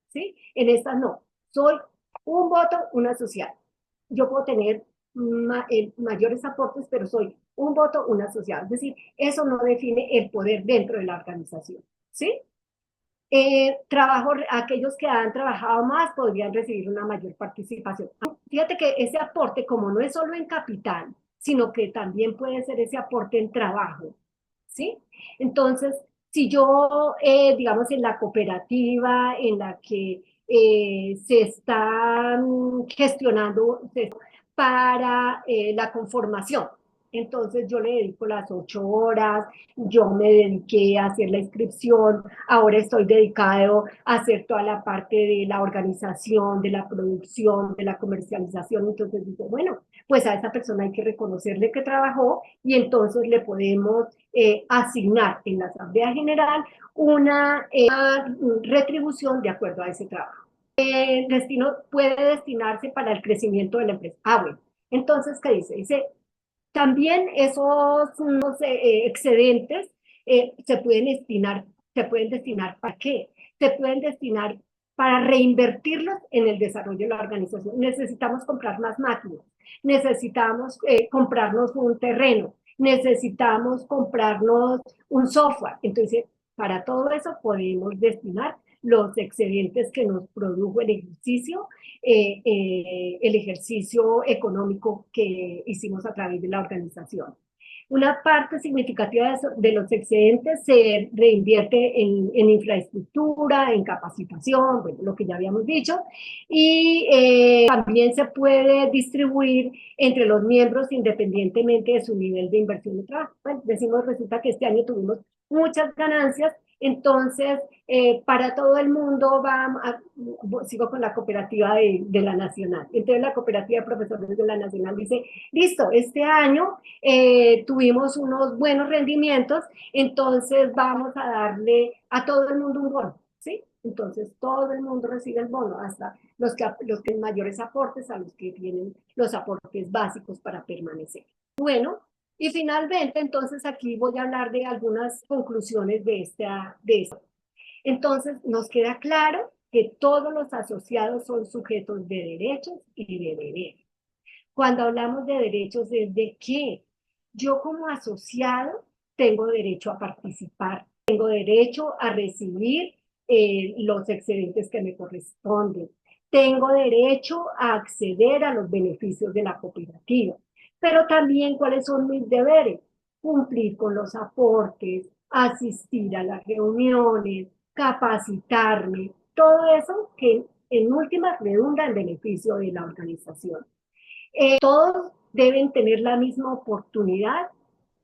¿sí? En estas no. Soy un voto, un asociado. Yo puedo tener mayores aportes, pero soy un voto, un asociado. Es decir, eso no define el poder dentro de la organización, ¿sí? Aquellos que han trabajado más podrían recibir una mayor participación. Fíjate que ese aporte, como no es solo en capital, sino que también puede ser ese aporte en trabajo, ¿sí? Entonces, si yo, digamos, en la cooperativa en la que se están gestionando para la conformación, entonces yo le dedico las 8 horas, yo me dediqué a hacer la inscripción, ahora estoy dedicado a hacer toda la parte de la organización, de la producción, de la comercialización. Entonces digo, bueno, pues a esa persona hay que reconocerle que trabajó y entonces le podemos asignar en la Asamblea General una retribución de acuerdo a ese trabajo. El destino puede destinarse para el crecimiento de la empresa. Ah, bueno. Entonces, ¿qué dice? Dice, también esos excedentes se pueden destinar ¿para qué? Se pueden destinar para reinvertirlos en el desarrollo de la organización. Necesitamos comprar más máquinas, necesitamos comprarnos un terreno, necesitamos comprarnos un software. Entonces, para todo eso podemos destinar los excedentes que nos produjo el ejercicio económico que hicimos a través de la organización. Una parte significativa de los excedentes se reinvierte en infraestructura, en capacitación, bueno, lo que ya habíamos dicho, y también se puede distribuir entre los miembros independientemente de su nivel de inversión de trabajo. Bueno, decimos, resulta que este año tuvimos muchas ganancias, entonces para todo el mundo sigo con la cooperativa de la Nacional. Entonces la cooperativa de profesores de la Nacional dice, listo, este año tuvimos unos buenos rendimientos, entonces vamos a darle a todo el mundo un bono, ¿sí? Entonces todo el mundo recibe el bono, hasta los que tienen mayores aportes, a los que tienen los aportes básicos para permanecer. Bueno, y finalmente, entonces aquí voy a hablar de algunas conclusiones de esta. Entonces, nos queda claro que todos los asociados son sujetos de derechos y de deberes. Cuando hablamos de derechos, ¿es de qué? Yo como asociado tengo derecho a participar, tengo derecho a recibir los excedentes que me corresponden, tengo derecho a acceder a los beneficios de la cooperativa, pero también cuáles son mis deberes, cumplir con los aportes, asistir a las reuniones, capacitarme, todo eso que en últimas redunda en beneficio de la organización. Todos deben tener la misma oportunidad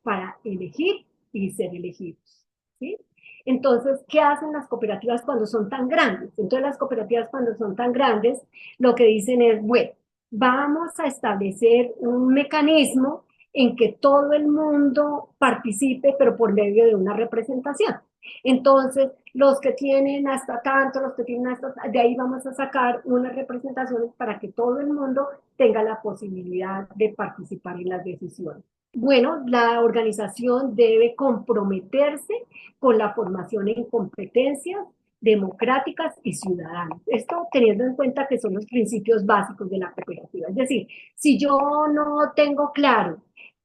para elegir y ser elegidos, ¿sí? Entonces, ¿qué hacen las cooperativas cuando son tan grandes? Entonces, las cooperativas cuando son tan grandes, lo que dicen es, bueno, vamos a establecer un mecanismo en que todo el mundo participe, pero por medio de una representación. Entonces, los que tienen hasta tanto, los que tienen hasta, de ahí vamos a sacar unas representaciones para que todo el mundo tenga la posibilidad de participar en las decisiones. Bueno, la organización debe comprometerse con la formación en competencias democráticas y ciudadanas. Esto teniendo en cuenta que son los principios básicos de la cooperativa. Es decir, si yo no tengo claro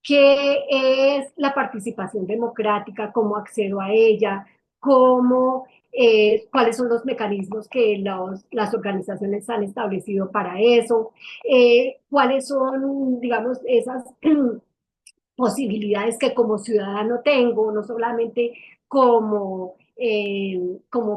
qué es la participación democrática, cómo accedo a ella, cómo, cuáles son los mecanismos que las organizaciones han establecido para eso, cuáles son, digamos, esas posibilidades que como ciudadano tengo, no solamente como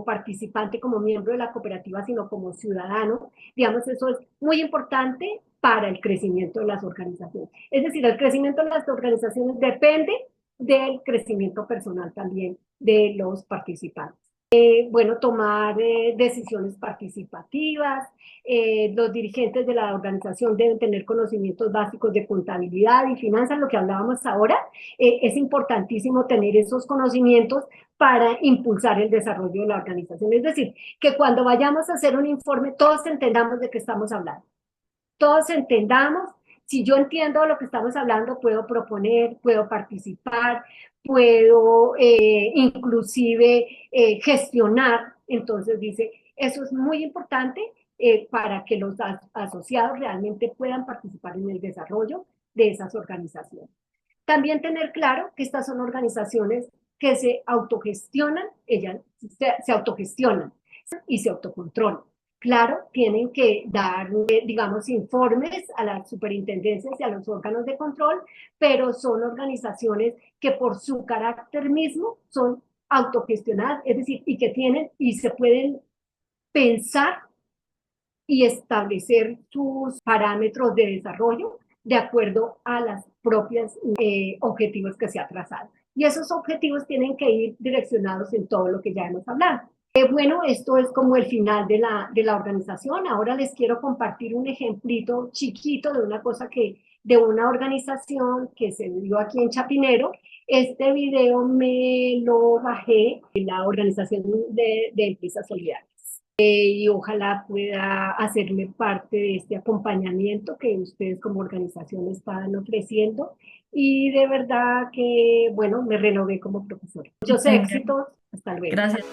participante, como miembro de la cooperativa, sino como ciudadano. Digamos, eso es muy importante para el crecimiento de las organizaciones. Es decir, el crecimiento de las organizaciones depende del crecimiento personal también de los participantes. Bueno, tomar decisiones participativas, los dirigentes de la organización deben tener conocimientos básicos de contabilidad y finanzas, lo que hablábamos ahora, es importantísimo tener esos conocimientos para impulsar el desarrollo de la organización. Es decir, que cuando vayamos a hacer un informe, todos entendamos de qué estamos hablando, todos entendamos. Si yo entiendo lo que estamos hablando, puedo proponer, puedo participar, puedo inclusive gestionar. Entonces dice, eso es muy importante para que los asociados realmente puedan participar en el desarrollo de esas organizaciones. También tener claro que estas son organizaciones que se autogestionan, ellas se autogestionan y se autocontrolan. Claro, tienen que dar, digamos, informes a las superintendencias y a los órganos de control, pero son organizaciones que por su carácter mismo son autogestionadas, es decir, y que tienen y se pueden pensar y establecer sus parámetros de desarrollo de acuerdo a las propias objetivos que se ha trazado. Y esos objetivos tienen que ir direccionados en todo lo que ya hemos hablado. Bueno, esto es como el final de la organización. Ahora les quiero compartir un ejemplito chiquito de una cosa de una organización que se dio aquí en Chapinero. Este video me lo bajé de la Organización de Empresas Solidarias. Y ojalá pueda hacerme parte de este acompañamiento que ustedes como organización están ofreciendo. Y de verdad que, bueno, me renové como profesora. Muchos éxitos. Hasta luego. Gracias.